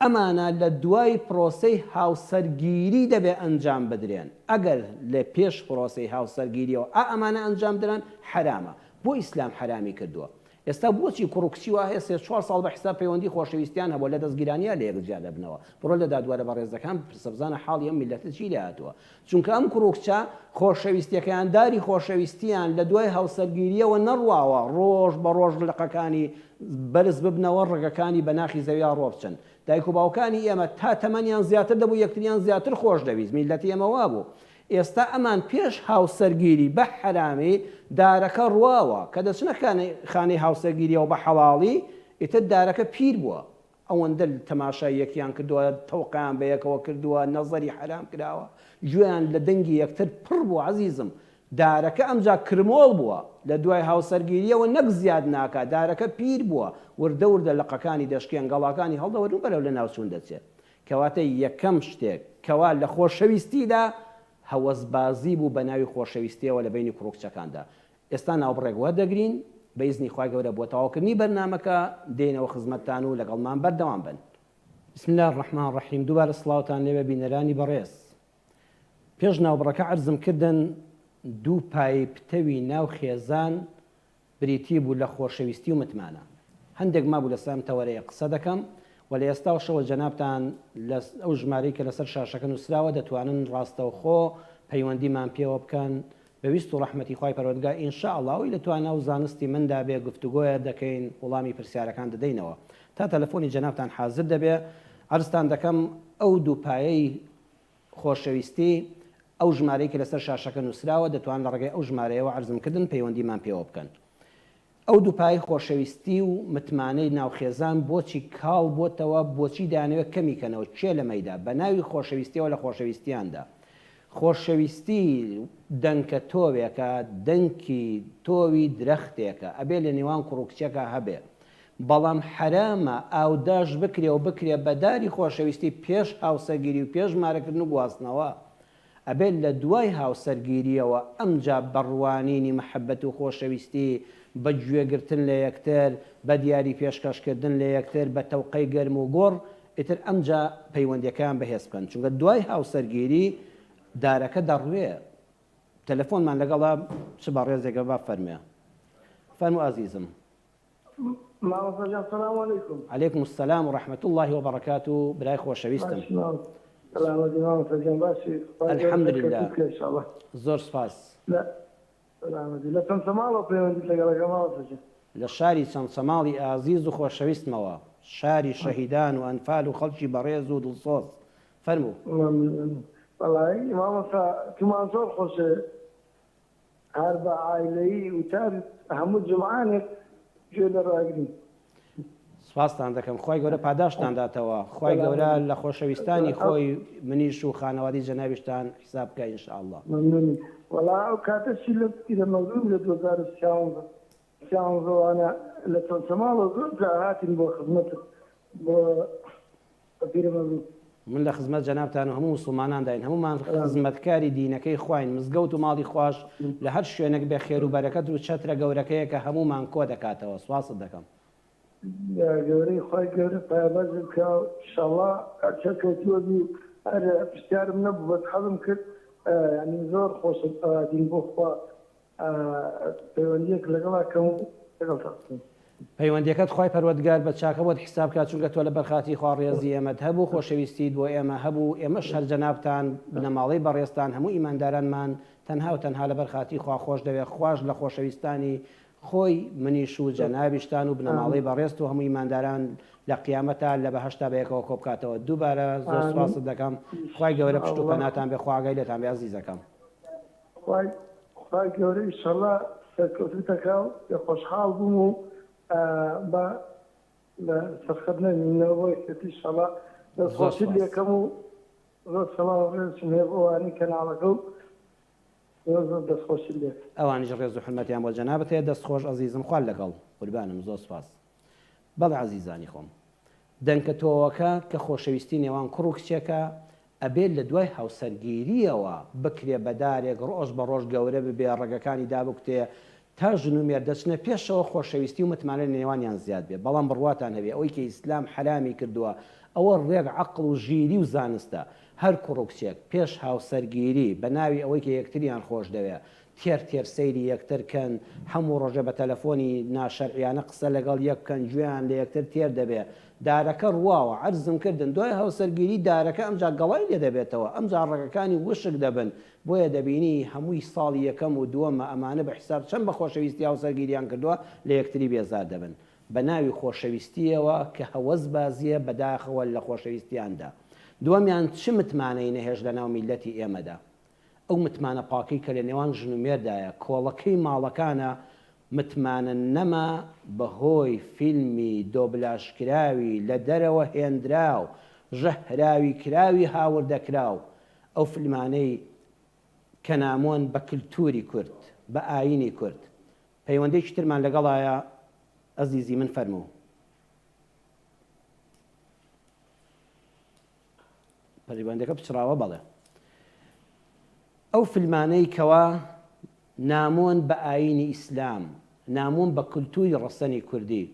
ئەمانە لە دوای پرۆسەی هاوسەرگیری دەبێ ئەنجام بدرێن. ئەگەر لە پێش پرۆسەی هاوسەرگیریەوە ئەمانە ئەنجام دران حرامە. بۆ ئیسلام حرامی کردووە. ئێستا بۆچی کوڕکچیوە هەیە 4 ساڵ بە حساب پەیوەندی خۆشەویستیان هەبوو لە دەستگیرانیا لە یەکجیا دەبنەوە بڕۆ لە دادوەرە بەڕێزەکان پرسەبزانە حاڵی ئەم میلەتە چی لە هاتووە چونکە ئەم کوڕکچە خۆشەویستیەکەیان داری خۆشەویستیان لە دوای هاوسەرگیریەوە نەڕواوە ڕۆژ بە ڕۆژ لقەکانی بەرز ببنەوە ڕێگەکانی بەناخی زەویا ڕۆ بچن دایک و باوکانی ئێمە تا تەمەنیان زیاتر دەبوو یەکتریان زیاتر خۆش دەویست میلەتی ئێمە وا بوو ئێستا ئەمان پێش هاوسەرگیری بە حرامی دارەکە ڕواوە کە دەچنە خانەی هاوسەرگیریەوە بە حەواڵی ئیتر دارەکە پیر بووە ئەوەندە تەماشای یەکیان کردووە تەوقیان بە یەکەوە کردووە نەزەری حرام کراوە گوێیان لە دەنگی یەکتر پڕ بوو عەزیزم دارەکە ئەمجا کرمۆڵ بووە لە دوای هاوسەرگیریەوە نەک زیاد ناکە دارەکە پیر بووە وردە وردە لقەکانی دەشکێن گەڵاکانی هەڵدەوەرن بەرەو لە ناوچوون دەچێت کەواتە یەکەم شتێک کەوا لە خۆشەویستیدا هەوەسبازی بوو بە ناوی خۆشەویستیەوە لە بینی کوڕکچەکاندا ئێستا ناوبڕێک وەردەگرین بە ئیزنی خوای گەورە بۆ تەواوکردنی بەرنامەکە دێنەوە خزمەتتان و لەگەڵمان بەردەوام بن بسم الله الرحمن الرحیم دووبارە سڵاوتان لێوە بینەرانی بەڕێز پێش ناوبڕەکە عەرزم کردن دوو پای پتەوی ناو خێزان بریتی بوو لە خۆشەویستی و متمانە هەندێک مابوو لە سام تەوەرەیە قسە دەکەم و لە ئێستاشەوە جەنابتان ئەو ژمارەی کە لەسەر شاشەکە نووسراوە دەتوانن ڕاستەوخۆ پەیوەندیمان پێوە بکەن بەویست و ڕەحمەتی خوای پەروەردگار ئینشاءڵڵاوی لە توانە و زانستی مندا بێ گفتوگۆیە دەکەین وەڵامی پرسیارەکان دەدەینەوە تا تەلەفۆنی جەنابتان حازر دەبێ عەرزتان دەکەم ئەو دوو پایەی خۆشەویستی ئەو ژمارەی کە لەسەر شاشەکە نووسراوە دەتوان لە ڕێگەی ئەو ژمارەیەوە عەرزمکردن پەیوەندیمان پێوە بکەن ئەو دووپای خۆشەویستی و متمانەی ناوخێزان بۆچی کاڵ بۆتەوە بۆچی دانەوێت کەمیکەنەوە چێ لە مەیدا بە ناوی خۆشەویستیەوە لە خۆشەویستیاندا خۆشەویستی دەنکە تۆوێکە دەنکی تۆوی درەختێکە ئەبێ لە نێوان کوڕکچێکە هەبێ بەڵام حرامە ئاوداش بکرێ و بکرێ بەداری خۆشەویستی پێش هاوسەرگیری و پێش مارەکردن و گواستنەوە ئەبێت لە دوای هاوسەرگیریەوە ئەمجا بەڕوانینی محەبەت و خۆشەویستی بە گوێگرتن لە یەکتر بە دیاری پێشکەشکردن لە یەکتر بە تەوقەی گەرم و گۆڕ ئیتر ئەمجا پەیوەندیەکان بەهێز بکەن چونکە دوای هاوسەرگیری دارەکە دەڕوێ تەلەفۆنمان لەگەڵا چ بە ڕێزێکە با فەرمێ فەرموو ئازیزم السلام عليكم. عليكم السلام ورحمة الله وبركاته براي خۆشەویستم الحمد لله زۆر سپاس لە چەند سەماڵەوە پەیوەندیت لەگەڵەکە ماوەسەجە لە شاری چەند سەماڵی ئازیز و خۆشەویستمەوە شاری شەهیدان و ئەنفال و خەڵکی بەڕێز و دڵسۆز فەرموو وەڵای مامەسا تومان زۆر خۆشە هەر بە عایلەیی وتار هەموو جمعانێک گوێ لەڕاگرین سپاستان دەکەم خی گەورە پاداشتان داتەوە خی گەورە لە خۆشەویستانی خۆی منیش و خانەوادی جەنابیشتان حساب بکە ئینشاءالله وەڵا ئەو کاتەشی لە مەزوم لە 2015 لە چەند سەماڵەوە زۆر جا هاتین بۆ خزمەتت بۆ پیرەمەزوم من لە خزمەت جەنابتان و هەموو مسلمانان داین هەمومان خزمەتکاری دینەکەی خوین مزگەوت و ماڵی خوش لە هەر شوێنێک بێ خێر و بەرەکەت و چەترە گەورەکەیە کە هەمومان کۆ دەکاتەوە سواست دەکەم گەورەی خی گەورە پایابەز بکە ئینشاڵڵا چەکەوتووە بی هەر پرسیارم نەبوو بەس حەزم کرد ینی زۆر خۆشم دین بۆ خوا پەیوەندیەک لەگەڵاکەم و لەگەڵ پەیوەندیەکەت خی پەروەردگار بە چاکەوەت حساب کات چونکە تۆ لە بەرخاتی خوا ڕێزی ئێمەت هەبوو خۆشەویستیت بۆ ئێمە هەبوو ئێمەش هەر جەنابتان بنەماڵەی بەڕێستان هەموو ئیماندارانمان تەنها و تەنها لە بەرخاتی خوا خۆش دەوێت خوش لە خۆشەویستانی خۆی منیش و جەنابیشتان و بنەماڵەی بەڕێست و هەموو ئیمانداران لە قیامەتە لە بەهەشتا بەیەکەوە کۆ بکاتەوە دووبارە زۆر سپاست دەکەم خی گەورە پشت و پەناتان بێ خواگای لێتان بێ عەزیزەکەم خی گەورە ئینشاڵڵا سەرکەوتوتەکە و خۆشحاڵ بووم و بە سەرخەتنەوەی ئینشاڵڵا دەستخۆشی لێکەم و زۆر سەڵام ڕێزم هەیە بۆ ئەوانەی کەناڵەکە و دەستخۆشی لێت ئەوانیش ڕێز و حرمەتیان بۆ جەنابەت هەیە دەستخۆش عەزیزم خوال لەگەڵ قوربانم زۆر سپاس بەڵێ عەزیزانی خۆم دەنکە تۆوەکە کە خۆشەویستی نێوان کوڕ و کچێکە ئەبێت لە دوای هاوسەرگیریەوە بکرێ بەدارێک ڕۆژ بە ڕۆژ گەورە ببێ ڕێگەکانی دابکتێ تا ژنومێر دەچنە پێشەوە خۆشەویستی و متمانە نێوانیان زیاد بێ بەڵام بڕواتان هەبێ ئەوەی کە ئیسلام حرامی کردووە ئەوە ڕێک عەقڵ و ژیری و زانستە هەر کوڕ و کچێک پێش هاوسەرگیری بە ناوی ئەوەی کە یەکتریان خۆش دەوێ تێر سەیری یەکترکەن هەموو ڕۆژە بە تەلەفۆنی ناشەرعیانە قسە لەگەڵ یەککەن گوێیان لە یەکتر تێر دەبێت دارەکە ڕواوە عەرزم کردن دوای هەوسەرگیری دارەکە ئەمجا گەڵای لێ دەبێتەوە ئەمجا ڕێگەکانی وشک دەبن بۆیە دەبینی هەمووی ساڵی یەکەم و دووەمە ئەمانە بە حساب چەند بە خۆشەویستی هاوسەرگیریان کردووە لە یەکتری بێزار دەبن بە ناوی خۆشەویستیەوە کە هەوەز بازیە بەداخەوە لە خۆشەویستیاندا دووەمیان چ متمانەی نەهێش لە ناو میلەتی ئێمەدا ئەو متمانە پاکەی کە لە نێوان ژن و مێردایە کۆڵەکەی ماڵەکانە متمانە نەما بەهۆی فیلمی دۆبلاشکراوی لە دەرەوە هێندراو ژەهراوی کراوی هاوردەکراو ئەو فیلمانەی کە نامۆن بە کللتوری کورد بە ئاینی کورد پەیوەندێکی ترمان لەگەڵایە ئەزیزی من فەرموو پەیوەندەکە پچراوە بەڵێ ئەو فیلمانەی کەوا نامۆن بە ئاینی ئیسلام نامۆن بە کولتوری ڕەسەنی کوردی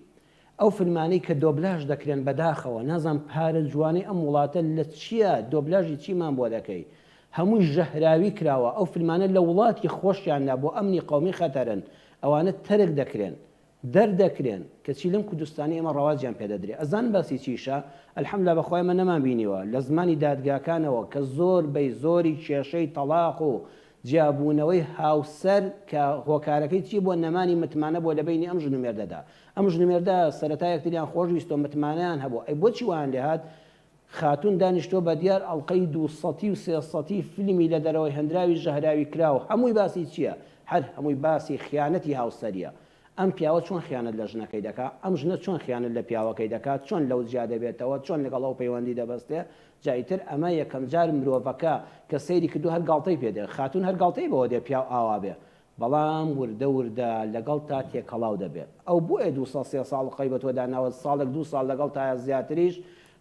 ئەو فیلمانەی کە دۆبلاژ دەکرێن بەداخەوە نازان پارە جوانەی ئەم وڵاتە لە چییە دۆبلاژی چیمان بۆ دەکەی هەمووی ژەهراوی کراوە ئەو فیلمانە لە وڵاتی خۆشیاندا بۆ ئەمنی قەومی خەتەرن ئەوانە تەرک دەکرێن دەردەکرێن کەچی لەم کوردستانی ئێمە ڕەواجیان پێدەدرێ ئەزان باسی چیشە ئەلحەمدوللا بەخوای من نەمان بینیوە لە زمانی دادگاکانەوە کە زۆر بەی زۆری کێشەی تەلاق و جیابوونەوەی هاوسەر کە هۆکارەکەی چی بۆ نەمانی متمانە بۆ لە بینی ئەم ژن و مێردەدا ئەم ژن و مێردە سەرەتا یەکتریان خۆشویستۆ متمانەیان هەبوو ئەی بۆچی وان لێهات خاتون دانیشتۆ بە دیار ئەڵلقەی 200 و 300 فیلمی لە دەرەوەی هەندراوی ژەهراوی کراوە هەمووی باسی چییە هەر هەمووی باسی خیانەتی هاوسەریە ئەم پیاوە چۆن خیانەت لە ژنەکەی دەکات ئەم ژنە چۆن خیانەت لە پیاوەکەی دەکات چۆن لەو جیا دەبێتەوە چۆن لەگەڵ ئەو پەیوەندی دەبەستێ جایتر ئەمە یەکەم جار مرۆڤەکە کە سەیری کردو هەر گاڵتەی پێدێ خاتون هەر گاڵتەی بەوە دێ پیاو ئاوا بێ بەڵام وردە وردە لەگەڵ تا تێکەڵاو دەبێت ئەو بۆیە 200 ساڵ قەی بە تۆدا ناوە ساڵێک 2 ساڵ لەگەڵ تا زیاتریش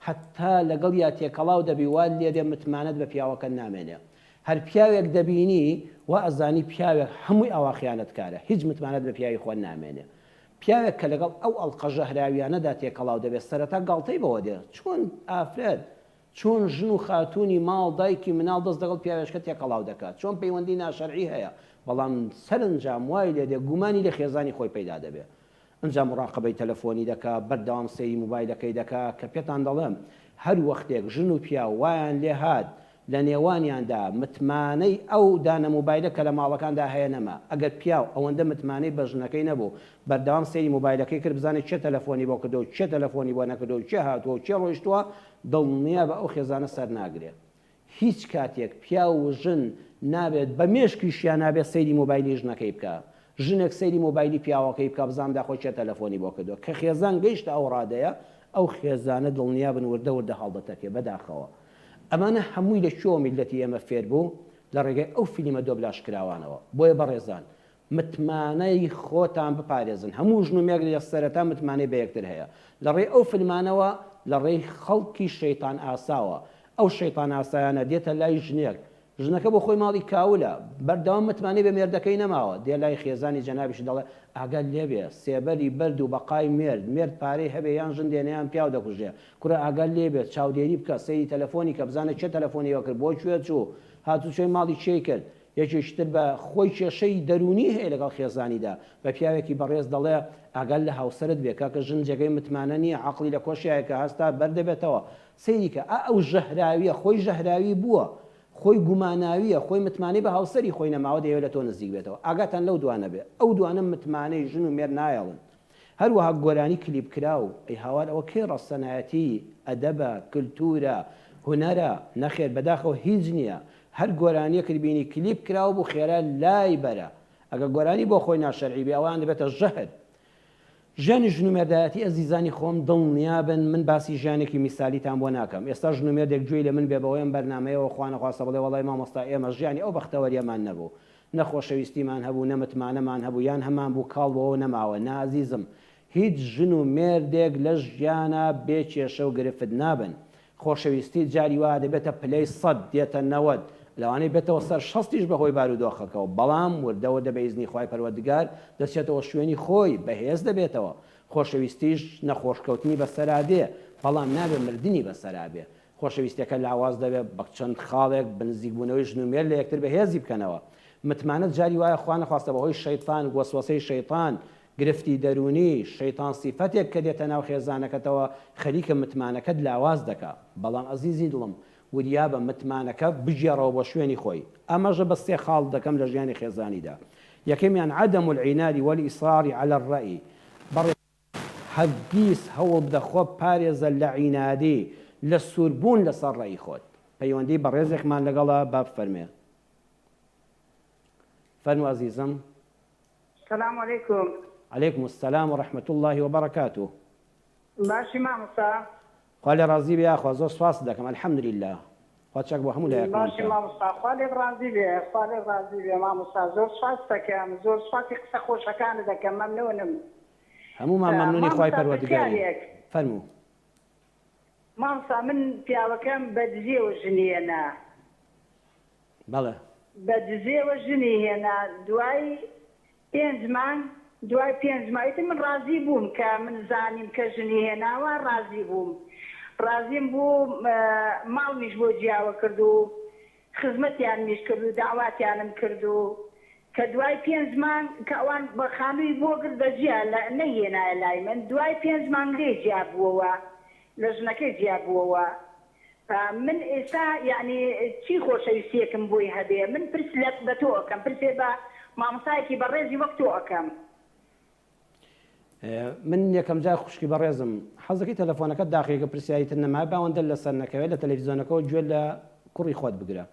حتا لەگەڵ یا تێکەڵاو دەبی وال لێ دێ متمانەت بە پیاوەکە نامێنێ هەر پیاوێک دەبینی و ئەزانی پیاوێک هەمووی ئەوە خیانەتکارە هیچ متمانەت بە پیاوی خۆ نامێنێ پیاوێک کە لەگەڵ ئەو ئەڵلقە ژەهراویانەدا تێکەڵاو دەبێت سەرەتا گاڵتەی بەوە دێ چۆن ئافرەت چۆن ژن و خاتوونی ماڵ دایکی مناڵ دەست دەگەڵ پیاوێشکە تێکەڵاو دەکات چۆن پەیوەندی ناشەرعی هەیە بەڵام سەرنجام وای لێ دێ گومانی لە خێزانی خۆی پەیدا دەبێت ئەنجا مڕاقبەی تەلەفۆنی دەکات بەردەوام سەیری موبایلەکەی دەکات کە پێتان دەڵێم هەر وەختێک ژن و پیا وایان لێ هات لە نێوانیاندا متمانەی ئەو دانە موبایلە کە لە ماڵەکاندا هەیە نەما ئەگەر پیاو ئەوەندە متمانەی بە ژنەکەی نەبوو بەردەوام سەیری موبایلەکەی کرد بزانێت چێ تەلەفۆنی بۆ کردو چێ تەلەفۆنی بۆ نەکردو چێ هاتووە چێ ڕۆیشتووە دڵنیا بە ئەو خێزانە سەر ناگرێت هیچ کاتێک پیا و ژن نابێت بە مێشکیشیان نابێت سەیری موبایلی ژنەکەی بکە ژنێک سەیری موبایلی پیاوەکەی بکە بزاندا خۆی چێ تەلەفۆنی بۆ کردو کە خێزان گەیشتە ئەو ڕادەیە ئەو خێزانە دڵنیا بن وردە وردە هەڵدەتەکێ بەداخەوە ئەمانە هەمووی لە شۆ میلەتی ئێمە فێر بوو لە ڕێگەی ئەو فیلمە دۆبلاژ کراوانەوە بۆیە بەڕێزان متمانەی خۆتان بپارێزن هەموو ژن و مێردی لە سەرەتا متمانەی بە یەکتر هەیە لە ڕێی ئەو فیلمانەوە لە ڕێی خەڵکی شەیتان ئاساوە ئەو شەیتان ئاسایانە دێتە لای ژنێک ژنەکە بۆ خۆی ماڵی کاولە بەردەوام متمانەی بە مێردەکەی نەماوە دێ لای خێزانی جەنابیش دەڵێ ئاگەر لێبێ سێبەری بەرد و بەقای مێرد پارەی هەبێ یان ژن دێنەیان پیاو دەکوژێ کوڕە ئاگەر لێبێت چاودێری بکە سەیری تەلەفۆنی کە بزانێت چێ تەلەفۆنیەوە کرد بۆ کوێ چوو هاتوچۆی ماڵی چێ کرد یەکێشتر بە خۆی کێشەی دەرونی هەیە لەگەڵ خێزانیدا بە پیاوێکی بەڕێز دەڵێ ئاگەر لە هاوسەرت بێ کاکە ژن جێگەی متمانە نییە عەقڵی لە کۆشیایەکە هەستا بەردەبێتەوە سەیریکە ئەو ژەهراویە خۆی ژەهراوی بووە خۆی گوماناویە خۆی متمانەی بە هاوسەری خۆی نەماوە دەیەوێت لە تۆ نزیک بێتەوە ئاگاتان لەو دوانە بێ ئەو دوانە متمانەی ژن و مێرد نایەڵن هەروەها گۆرانی کلیپ کراو ئەی هاوار ئەوە کێ ڕەسەنایەتی ئەدەبە کلتورە هونەرە نەخێر بەداخەوە هیچ نییە هەر گۆرانیەکرد بینی کلیپ کراو بوو خێرا لای بەرە ئەگە گۆرانی بۆ خۆی ناشەرعی بێ ئەوان دەبێتە ژەهر ژیانی ژن و مێردایەتی ئەزیزانی خۆم دڵنیابن من باسی ژیانێکی میسالیتان بۆ ناکەم ئێستا ژن و مێردێک گوێی لە من بێ بەوەیەم بەرنامەیەوە خوانەخواسە بڵێ وەڵای مامۆستا ئێمە ژیانی ئەو بەختەوەریەمان نەبوو نەخۆشەویستیمان هەبوو نەمتمانەمان هەبوو یان هەمان بوو کاڵ بەوە نەماوە نازیزم هیچ ژن و مێردێک لە ژیانە بێ کێشە و گرفت نابن خۆشەویستی جاری وا دەبێتە پلەی 100 دێتە 90 لەوانەی بێتەوە سەر 60 بەهۆی بارودۆخەکەەوە بەڵام وردەوە دەبێ ئیزنی خوای پەروەردگار دەچێتەوە شوێنی خۆی بەهێز دەبێتەوە خۆشەویستیش نەخۆشکەوتنی بەسەرادێ بەڵام نابێ مردنی بەسەرابێ خۆشەویستەکە لاواز دەبێت بە چەند خاڵێک بنزیکبوونەوەی ژن و مێرد لە یەکتر بەهێزی بکەنەوە متمانەت جاری وایە خوا نەخواستە بەهۆی شەیطان وەسوەسەی شەیطان گرفتی دەرونی شەیطان سیفەتێک کە دێتە ناو خێزانەکەتەوە خەریکە متمانەکەت لاواز دەکا. بەڵام ئەزیزی دڵم وریا بە متمانەکە بژێڕەوە بۆ شوێنی خۆی. ئەمەژە بە سێ خاڵ دەکەم لە ژیانی خێزانیدا. یەکەمیان عدم العناد والإصرار على الرأي. هەرگیز هەوڵ بدەخۆ پارێزە لە عینادی لە سووربوون لەسەر ڕێی خۆت. پەیوەندی بە ڕێزێکمان لەگەڵە با بفەرمێ. فەرموو عەزیزم. السلام عليكم. عليكم السلام ورحمة الله وبركاته. باشی مامۆستا. خوا لێ ڕازی بێ ئاخوا زۆر سپاس دەکەم الحەمدولله. خوا چاک بۆ هەموو لایەکمان باشی مامۆستا خوا لێ ڕازی بێ خوا لێ ڕازی بێ مامۆستا زۆر سپاس دەکەم زۆر سپاسی قسە خۆشەکانت دەکەم مەمنونم. هەموومان مەمنونی خوای پەروەردگاری. فەرموو. مامۆستا من پیاوەکەم بە دزیەوە ژنی هێنا. بەڵێ. بە دزیەوە ژنی هێنا دوای 5 مانگ دوای 5 مایت من ڕازی بووم کە من زانیم کە ژنی هێناوە ڕازی بووم. ڕازیم بوو ماڵمیش بۆ جیاوە کرد و خزمەتیان میش کرد و داواتیانم کرد و کە دوای 5 مانگ کە ئەوان بە خانووی بۆ کرد بەجیا نەهێنایە لای من دوای 5 مانگ لێ جیا بووەوە لە ژنەکەی جیا بووەوە. من ئێستا یعنی چی خۆشەویستیەکم بۆی هەبێ من پرس بە تۆ ئەەکەم پرسێ بە مامۆستایەکی بەڕێزی وەک تۆ ئەەکەم. من یەکەم جار خوشکی بەڕێزم حەزەکەی تەلەفۆنەکەت داخیەکە پرسیاریتر نەما باوەندە لەسەر نەکەوێت لە تەلەڤیزیۆنەکەەوە گوێ لە کوڕی خۆت بگرە.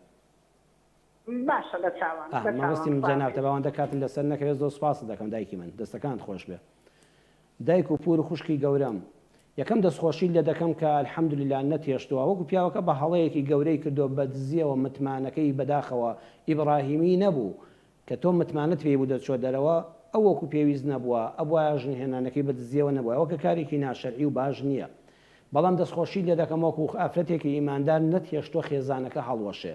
باشە لە چاوان مەبەستیم جەنابتە باوەندە کاتن لەسەر نەکەوێت زۆر سپاس دەکەم دایکی من دەستەکانت خۆش بێ. دایک و پور و خوشکی گەورەم یەکەم دەستخۆشی لێ دەکەم کە الحەمدولله نەتێشتووە وەکو پیاوەکە بە هەڵەیەکی گەورەی کردو بە دزیەوە متمانەکەی بەداخەوە ئیبراهیمی نەبوو کە تۆ متمانەت پێی بوو دەچۆ دەرەوە ئەو وەکو پێویست نەبووە ئەوە ژن هێنانەکەی بە دزیەوە نەبووە ئەوکە کارێکی ناشەرعی و باش نییە. بەڵام دەستخۆشی لێ دەکەم وەکو ئافرەتێکی ئیماندار نەتێشتۆ خێزانەکە هەڵوەشێ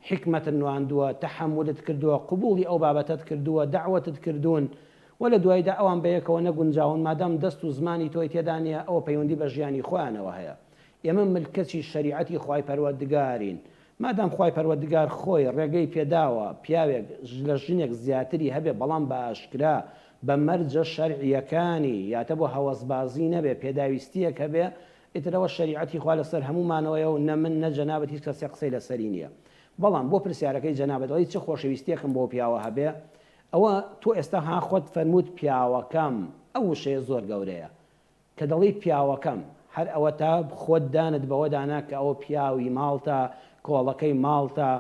حکمەتت نواندووە تەحەمولت کردووە قبوڵی ئەو بابەتت کردووە دەعوەتت کردوون و لە دوایدا ئەوان بەیەکەوە نەگونجاون مادام دەست و زمانی تۆی تێدا نیە ئەوە پەیوەندی بە ژیانی خۆیانەوە هەیە. ئێمە ملکەتی شەریعەتی خوای پەروەردگارین مادام خوای پەروەردگار خۆی ڕێگەی پێداوە پیاوێک لە ژنێک زیاتری هەبێ بەڵام بە ئاشکرا بە مەرجە شەرعیەکانی یاتە بۆ هەوەسبازی نەبێ پێداویستیەک هەبێ ئیترەوە شەریعەتی خوا لەسەر هەمومانەوەیە و نە من نە جەنابەت هیچ کەسێ قسەی لەسەری نییە. بەڵام بۆ پرسیارەکەی جەنابەتەوەی چه خۆشەویستیەکەم بۆ پیاوە هەبێ ئەوە تۆ ئێستا ها خۆت فەرمووت پیاوەکەم ئەو شەیە زۆر گەورەیە کە دەڵی پیاوەکەم هەر ئەوە تا خۆت دانت بەوە دانا کە ئەوە پیاوی ماڵتە کۆڵەکەی ماڵتە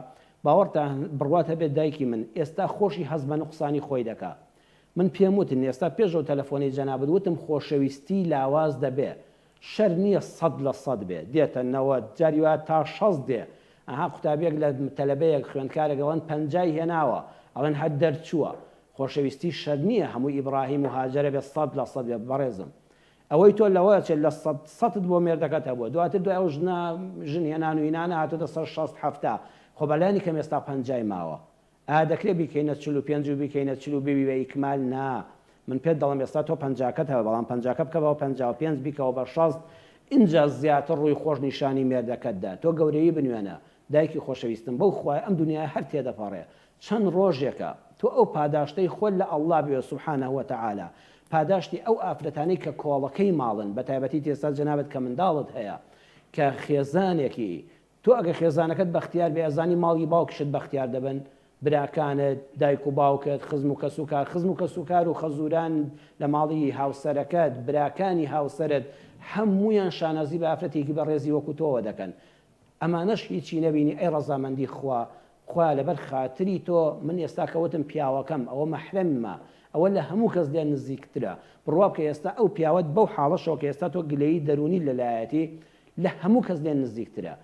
باوەڕتە بڕواتە بێت دایکی من ئێستا خۆشی هەز بە نوقسانی خۆی دەکا. من پێم وتن ئێستا پێشەوە تەلەفۆنی جەنابەت وتم خۆشەویستی لاواز دەبێ شەر نییە 100% بێ دێتە 90 جاری وایە تا 60 دێ. ئەها قوتابیەک لە تەلەبەیەک خوێندکارێک ئەوەن 50 هێناوە ئەڵێن هەر دەرچووە خۆشەویستی شەر نییە هەموو ئیبراهیم و هاجرە بێ 100% بێ بەڕێزم. ئەوەی تۆ لەوە چێت لە 100 بۆ مێردەکەت هەبووە دواتر دوای ئەو ژن هێنان و هینانە هاتوۆتە 160 خۆ بەلانی کەم ئێستا 50 ماوە دەکرێت بیکەینە 45 و بیکەینە 40 ببی بە ئیکمال نا من پێت دەڵم ئێستا تۆ 50کەت هەبە بەڵام 50کە بکەوە 55 بیکەوە بە 60 اینجا زیاتر ڕووی خۆش نیشانی مێردەکەتدا تۆ گەورەی بنوێنە دایکی خۆشەویستم بەو خوای ئەم دنیای هەر تێدەپەڕێ چەند ڕۆژێکە تۆ ئەو پاداشتەی خۆل لە ئەڵڵا بێ سوبحانەه وتەعالا پاداشتی ئەو ئافرەتانەی کە کۆڵەکەی ماڵن بە تایبەتی تێستا جەنابەت کە منداڵت هەیە کە خێزانێکی تۆ ئەگە خێزانەکەت بەختیار بێ ئەزانی ماڵی باوکشت بەختیار دەبن براکانت دایک و باوکت خزم و کەسوکار و خەزوران لە ماڵی هاوسەرەکەت براکانی هاوسەرت هەمویان شانەزی بە ئافرەتێکی بە ڕێزی وەکو تۆوە دەکەن. ئەمانەش هیچی نەبینی ئەی ڕەزامەندی خوا لەبەر خاتری تۆ من ئێستا کەوتم پیاوەکەم ئەوە مەحرەممە ئەوە لە هەموو کەس لێ نزیکترە بڕوا بکە ئێستا ئەو پیاوەت بەو حاڵەشەوە کە ئێستا تۆ گلەیی دەرونی لەلایەتی لە هەموو کەس لێ نزیکترە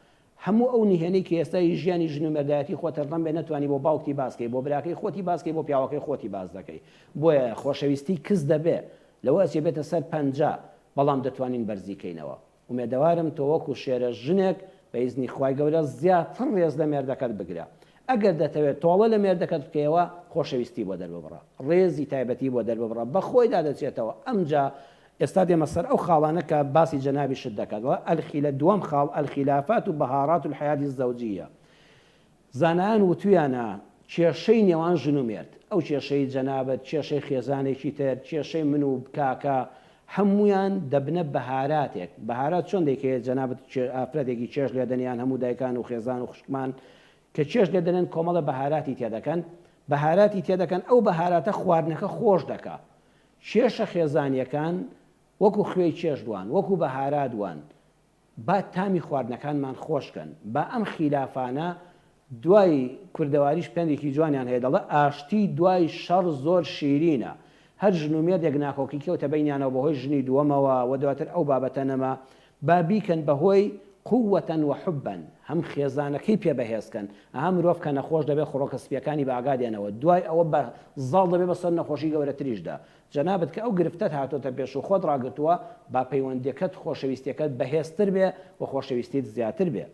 هەموو ئەو نهێنەی کە ئێستای ژیانی ژن و مەردایەتی خۆتەڕەم بێ نەتوانی بۆ باوکی باسکەی بۆ براکەی خۆتی باسکەی بۆ پیاوەکەی خۆتی باز دەکەی بۆیە خۆشەویستی کەس دەبێ لەوە ئەچێ بێتە سەر 50 بەڵام دەتوانین بەرزیکەینەوە ومێدەوارم تۆ وەکو شێرە ژنێک بە ئیزنی خوای گەورە زیاتر ڕێز لە مێردەکەت بگرە ئەگەر دەتەوێت تۆڵە لە مێردەکەت بکەیەوە خۆشەویستی بۆ دەرببڕە ڕێزی تایبەتی بۆ دەرببڕە بە خۆیدا دەچێتەوە ئەمجا ئێستا دێمە سەر ئەو خاڵانە کە باسی جەنابی شت دەکاتەوە ئەلخیلە دووەم خاڵ ئەلخلافات و بەهارات الحیاتی الزەوجیە زانایان وتویانە کێشەی نێوان ژن و مێرد، ئەو کێشەی جەنابەت، کێشەی خێزانێکی تر، کێشەی من و کاکە، هەمویان دەبنە بەهاراتێک. بەهارات چۆن دەیکێت جەنابەت ئافرەتێکی چێش لێدەنیان هەموو دایکان و خێزان و خوشکمان کە چێش لێدەنێن کۆمەڵە بەهاراتی تێدەکەن، بەهاراتی تێدەکەن، ئەو بەهاراتە خواردنەکە خۆش دەکا. کێشە خێزانیەکان وەکو خوێی چێش دوان، وەکو بەهارات دوان، با تامی خواردنەکانمان خۆشکەن. با ئەم خیلافانە دوای کوردەواریش پێندێکی جوانیان هەیە، دەڵێ ئاشتی دوای شەڕ زۆر شیرینە. هەر ژن و مێردێک ناکۆکی کەوتە بینیانەوە بەهۆی ژنی دووەمەوە و دواتر ئەو بابەتە نەما، با بیکەن بەهۆی قووەتەن و حوبەن، هەم خێزانەکەی پێ بەهێزکەن، ئەها مرۆڤ کە نەخۆش دەبێت خۆڕۆکە سپیەکانی بە ئاگادێنەوە، دوای ئەوە بە زاڵ دەبێت بەسەر نەخۆشی گەورەتریشدا. جەنابەت کە ئەو گرفتەت هاتۆتە پێش و خۆت ڕاگرتووە، با پەیوەندیەکەت خۆشەویستیەکەت بەهێزتر بێ و خۆشەویستیت زیاتر بێ.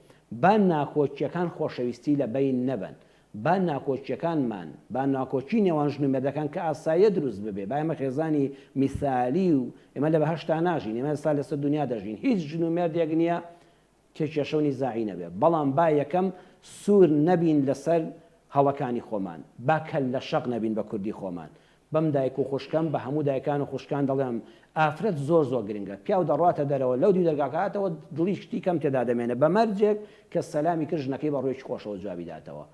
با ناکۆچیەکان خۆشەویستی لە بین نەبن، با ناکۆچیەکانمان، با ناکۆچی نێوان ژن و مێردەکان کە ئاساییە دروست ببێ. با ئێمە خێزانی میسالی و ئێمە لە بەهەشتا ناژین، ئێمە ئێستا لەسەر دنیا دەژین، هیچ ژن و مێردێک نییە کە کێشە و نیزاعی نەبێ. بەڵام با یەکەم سوور نەبین لەسەر هەڵەکانی خۆمان، با کەل لە شەق نەبین بە کوردی خۆمان. بەم دایک و خوشکەم بە هەموو دایکان و خوشکان دەڵێم ئافرەت زۆر زۆر گرنگە. پیا و دەڕاتە دەرەوە لەو دی دەرگاکاتەوە دڵی شتی کەم تێدا دەمێنێ، بە مەرجێک کە سەلامی کرد ژنەکەی بە ڕوویەکی خۆشەوە جوابی داتەوە.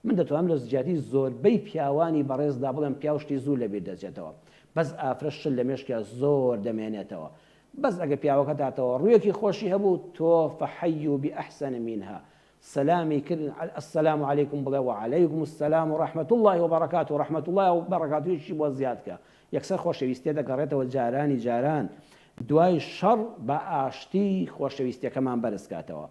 من دەتوانم لە زیاتی زۆربەی پیاوانی بەڕێزدا بڵێم پیا و شتی زوو لەبیر دەچێتەوە، بەس ئافرەت شل لە مێشکە زۆر دەمێنێتەوە. بەس ئەگە پیاوەکە داتەوە ڕوویەکی خۆشی هەبوو، تۆ فەحەیوا بئەحسەن منها، سەلامی کرد ئەسسەلام عەلەیکم بڵێ و عەلەیکم السەلام و ڕەحمەت الله وبەرەکاتوه و ڕەحمەت الله وبەرەکاتوهیشی بۆ زیادکە. یەکسەر خۆشەویستیە دەگەڕێتەوە جارانی جاران، دوای شەڕ بە ئاشتی خۆشەویستیەکەمان بەرزکاتەوە.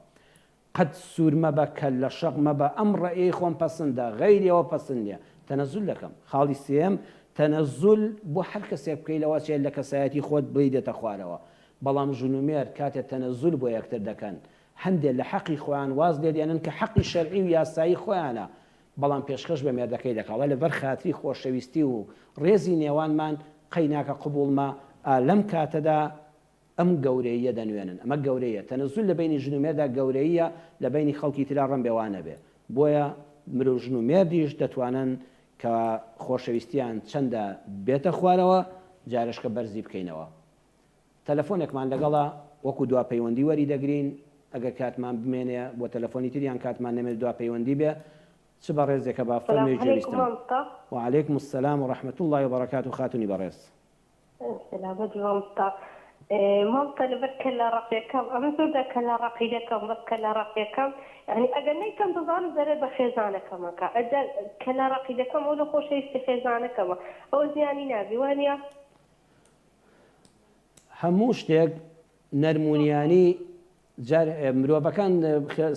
قەت سوور مەبە، کەل لە شەق مەبە، ئەم ڕێی خۆم پەسەندە، غەیریەوە پەسەند نییە. تەنەزول دەکەم. خاڵی سێم تەنەزول بۆ هەر کەسێک بکەیتەوە چێت لە کەسایەتی خۆت بڵیدێتە خوارەوە. بەڵام ژن و مێرد کاتێک تەنەزول بۆ یەکتر دەکەن، هەندێک لە حەقی خۆیان واز لێدێنن کە حەقی شەرعی و یاسایی خۆیانە، بەڵام پێشکەش بە مێردەکەی دەکاڵە لەبەر خاتری خۆشەویستی و ڕێزی نێوانمان قەیناکە قبوڵمە لەم کاتەدا ئەم گەورەیە دەنوێنن. ئەمە گەورەیە. تەنەزول لە بینی ژن و مێردا گەورەیە، لە بینی خەڵکی ترا ڕەن بێوانە بێ. بۆیە مرۆڤ ژن و مێردیش دەتوانن کە خۆشەویستیان چەندە بێتە خوارەوە جارشکە بەرزی بکەینەوە. تەلەفۆنێکمان لەگەڵا وەکو دوا پەیوەندی وەری دەگرین، ئەگەر کاتمان بمێنێ بۆ تەلەفۆنی تریان کاتمان نەمێت دوا پەیوەندی بێ چ بە ڕێزێکە با فەرمووی جوێویستم. وعەلەیکم السەلام و ڕەحمەت الله وبەرەکاتوه خاتونی بەڕێز. مامتا لەبەر کەلا ڕەقیەکەم ئەمە زۆردا کەلا ڕەقی دەکەم، بەس کەلا ڕەقیەکەم یعنی ئەگەر نەیکەم دەزانم زەرێ بە خێزانەکەمەکە، ئەجا کەلا ڕەقی دەکەم ئەو لە خۆشەویستی خێزانەکەمە، ئەوە زیانی نابی وانە؟ هەموو شتێک نەرمونیانی مرۆڤەکان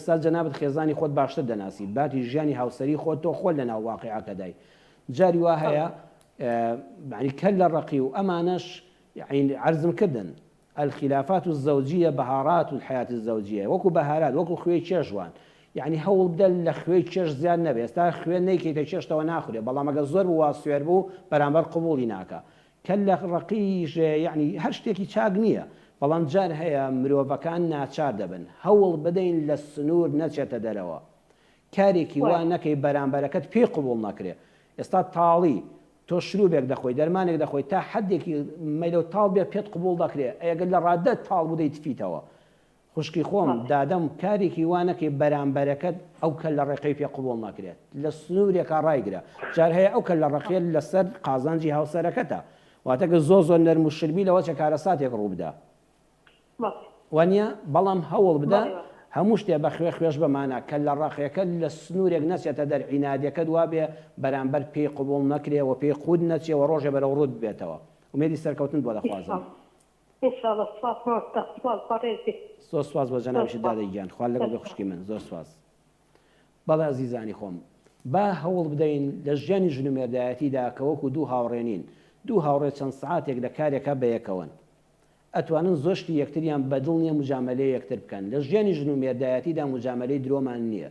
ستا جەنابەت خێزانی خۆت باشتر دەناسی، باتی ژیانی هاوسەری خۆت تۆ خۆت لەناو واقعەکەدای. جاری وا هەیە یعنی کەل لە ڕەقی و ئەمانەش يعني عرضم كردن الخلافات الزوجية بهارات الحياة الزوجية وكو بهارات وكو خوي تشجوان يعني هول بدل لخوي تشج زياد نبي استا خوي نيكي تشج تو ناخذ والله ما قزر واسير بو برامبر قبولي ناكا كلا رقيج يعني هرشتكي تشاغنيه بەڵام جار هەیە مرۆڤەکان ناچار دەبن هەوڵ بدەین لە سنوور نەچێتە دەرەوە کارێکی وا نەکەی بەرامبەرەکەت پێی قبول نەکرێ ئێستا تاڵی تۆ شروبێک دەخۆی دەرمانێک دەخۆی تا حدێکی مەلەو تاڵ بێ پێت قبول دەکرێ ئەگەر لە ڕادەت تاڵ بدەیت فیتەوە خوشکی خۆم دادەم کارێکی وا نەکەی بەرامبەرەکەت ئەو کە لە ڕێقەی پێ قبول نەکرێت لە سنوورێکا ڕایگرە جار هەیە ئەو کە لە ڕێقێت لەسەر قازانجی هاوسەرەکەتە واتەکە زۆر نەرم و شربی لەوە چە کارە ساتێک ڕوو بدە وانە بەڵام هەوڵ بدە هەموو شتێ بە خوێش بەمانە کە لە ڕاقیەکە لە سنوورێک نەچێتە دەر عینادیەکە دوا بێ بەرامبەر پێی قبول نەکرێ و پێی خود نەچێ و ڕۆژێ بەرەو ڕوود بێتەوە ومێدی سەرکەوتن بۆ دەخوازم زۆر سواز بۆ جەنابی دادەگیان خوال لەگەڵ بێ خوشکی من زۆر سواز بەڵێ ئەزیزانی خۆم با هەوڵ بدەین لە ژیانی ژن و مێردایەتیدا کە وەکو دوو هاوڕێنین دوو هاوڕێ چەند سعاتێک لە کارێکە بەیەکەون ئەتوانن زۆشتی یەکتریان بەدڵ نییە مجاملەی یەکتر بکەن لە ژیانی ژن و مێردایەتیدا مجاملەی درۆمان نییە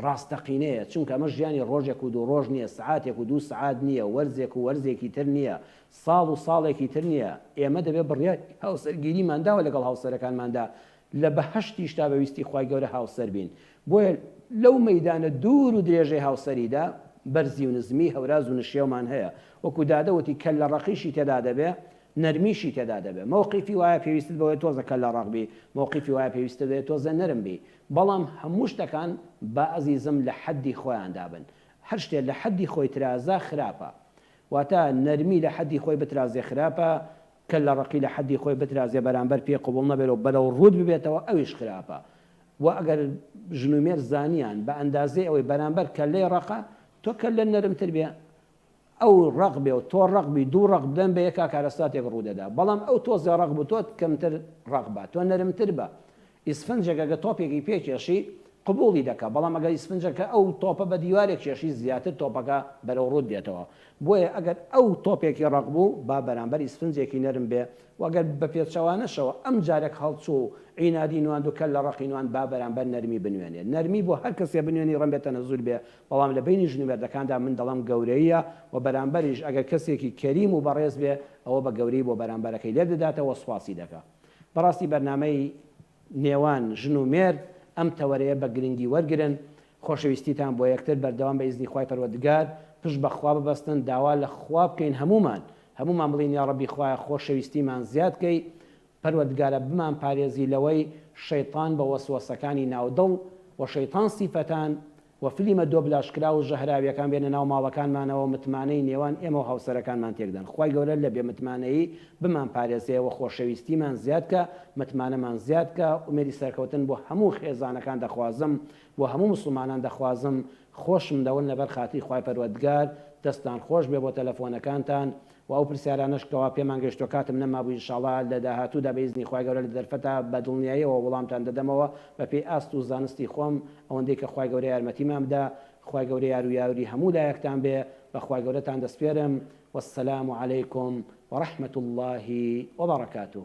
ڕاستەقینەیە چونکە ئەمە ژیانی ڕۆژێک و دوو ڕۆژ نییە سعاتێک و دوو سعات نییە وەرزێک و وەرزێکی تر نییە ساڵ و ساڵێکی تر نییە ئێمە دەبێت بڕیای هاوسەرگیریمانداوە لەگەڵ هاوسەرەکانماندا لە بەهەشتی شتا بەویستی خوای گەورە هاوسەر بین بۆیە لەو مەیدانە دوور و درێژەی هاوسەریدا بەرزی و نزمی هەوراز و نشێومان هەیە وەکو دادەوتی کە لە ڕەقیشی تێدا دەبێ نەرمیشی تێدا دەبێت مووقیفی وایە پێویست بەوەی تۆزە کە لە ڕەقبی مووقیفی وایە پێویستە بێت تۆزە نەرم بی بەڵام هەموو شتەکان بە ئەزیزم لە حەدی خۆیان دابن هەر شتێک لە حەدی خۆی ترازە خراپە واتە نەرمی لە حەدی خۆی بترازێ خراپە کە لە ڕقی لە حەدی خۆی بترازێ بەرامبەر پێ قوبوڵ نەبێت و بەرەو ڕوود ببێتەوە ئەویش خراپە و ئەگەر ژنومێر زانیان بە ئەندازێ ئەوەی بەرامبەر کە لێ ڕقە تۆ کە لە نەرمتر بێ ئەو ڕق بێ و تۆ ڕقبی دوو ڕق بدەن بە یەکا کارەساتێک ڕوودەدا بەڵام ئەو تۆزە ڕق بوو تۆ کەمتر ڕق بە تۆ نەرمتر بە ئیسفنجێکەگە تۆپێکی پێکێشی قبوڵی دەکە بەڵام ئەگەر ئیسفنجەکە ئەو تۆپە بە دیوارێک کێشی زیاتر تۆپەکە بەرەو ڕوود دێتەوە بۆیە ئەگەر ئەو تۆپێکی ڕق بوو با بەرامبەر ئیسفنجێکی نەرم بێ وەگەر بە پێچەوانەشەوە ئەم جارێک هەڵچوو عینادی نواند و کە لە ڕقی نوان با بەرامبەر نەرمی بنوێنێت نەرمی بۆ هەر کەسێ بنوێنی ڕەم بێتە نەزول بێ بەڵام لە بینی ژنوێردەکاندا من دەڵام گەورەیە و بەرامبەریش ئەگەر کەسێکی کەریم و بەڕێز بێ ئەوە بە گەوری بۆ بەرامبەرەکەی لێ دەداتەوە سواسی دەکات بەڕاستی بەرنامەی نێوان ژن و مێرد ئەم تەوەرەیە بە گرنگی وەرگرن خۆشەویستیتان بۆ یەکتر بەردەوام بە ئیزنی خوای پەروەردگار پشت بە خوا ببەستن داوا لە خوا بکەین هەمومان بڵین یا ڕەبی خوایە خۆشەویستیمان زیادکەی پەروەردگارە بمان پارێزی لەوەی شەیطان بە وەسوەسەکانی ناودڵ و شەیطان سیفەتان و فلیمە دۆبلاشکرا و ژەهراویەکان بێنە ناو ماڵەکانمانەوە متمانەی نێوان ئێمە و هاوسەرەکانمان تێکدەن خوای گەورە لە بێ متمانەیی بمان پارێزەوە خۆشەویستیمان زیادکە متمانەمان زیادکە ومێری سەرکەوتن بۆ هەموو خێزانەکان دەخوازم بۆ هەموو مسلمانان دەخوازم خۆشم دەون لەبەر خاتری خوای پەروەردگار دەستان خۆش بێ بۆ تەلەفۆنەکانتان و ئەو پرسیارانەشکەوە پێمان گەشتۆ کاتم نەمابووی ئینشاڵڵا لە داهاتوودا بە ئیزنی خوای گەورە لە دەرفەتە بە دڵنیاییەوە وەڵامتان دەدەمەوە بە پێی ئاست و زانستی خۆم ئەوەندەی کە خوای گەورە یارمەتیمان بدە خوای گەورە یار و یاوری هەموو لایەکتان بێ بە خوای گەورەتان دەسپێرم والسلام عەلەیکم ورحمة الله وبركاته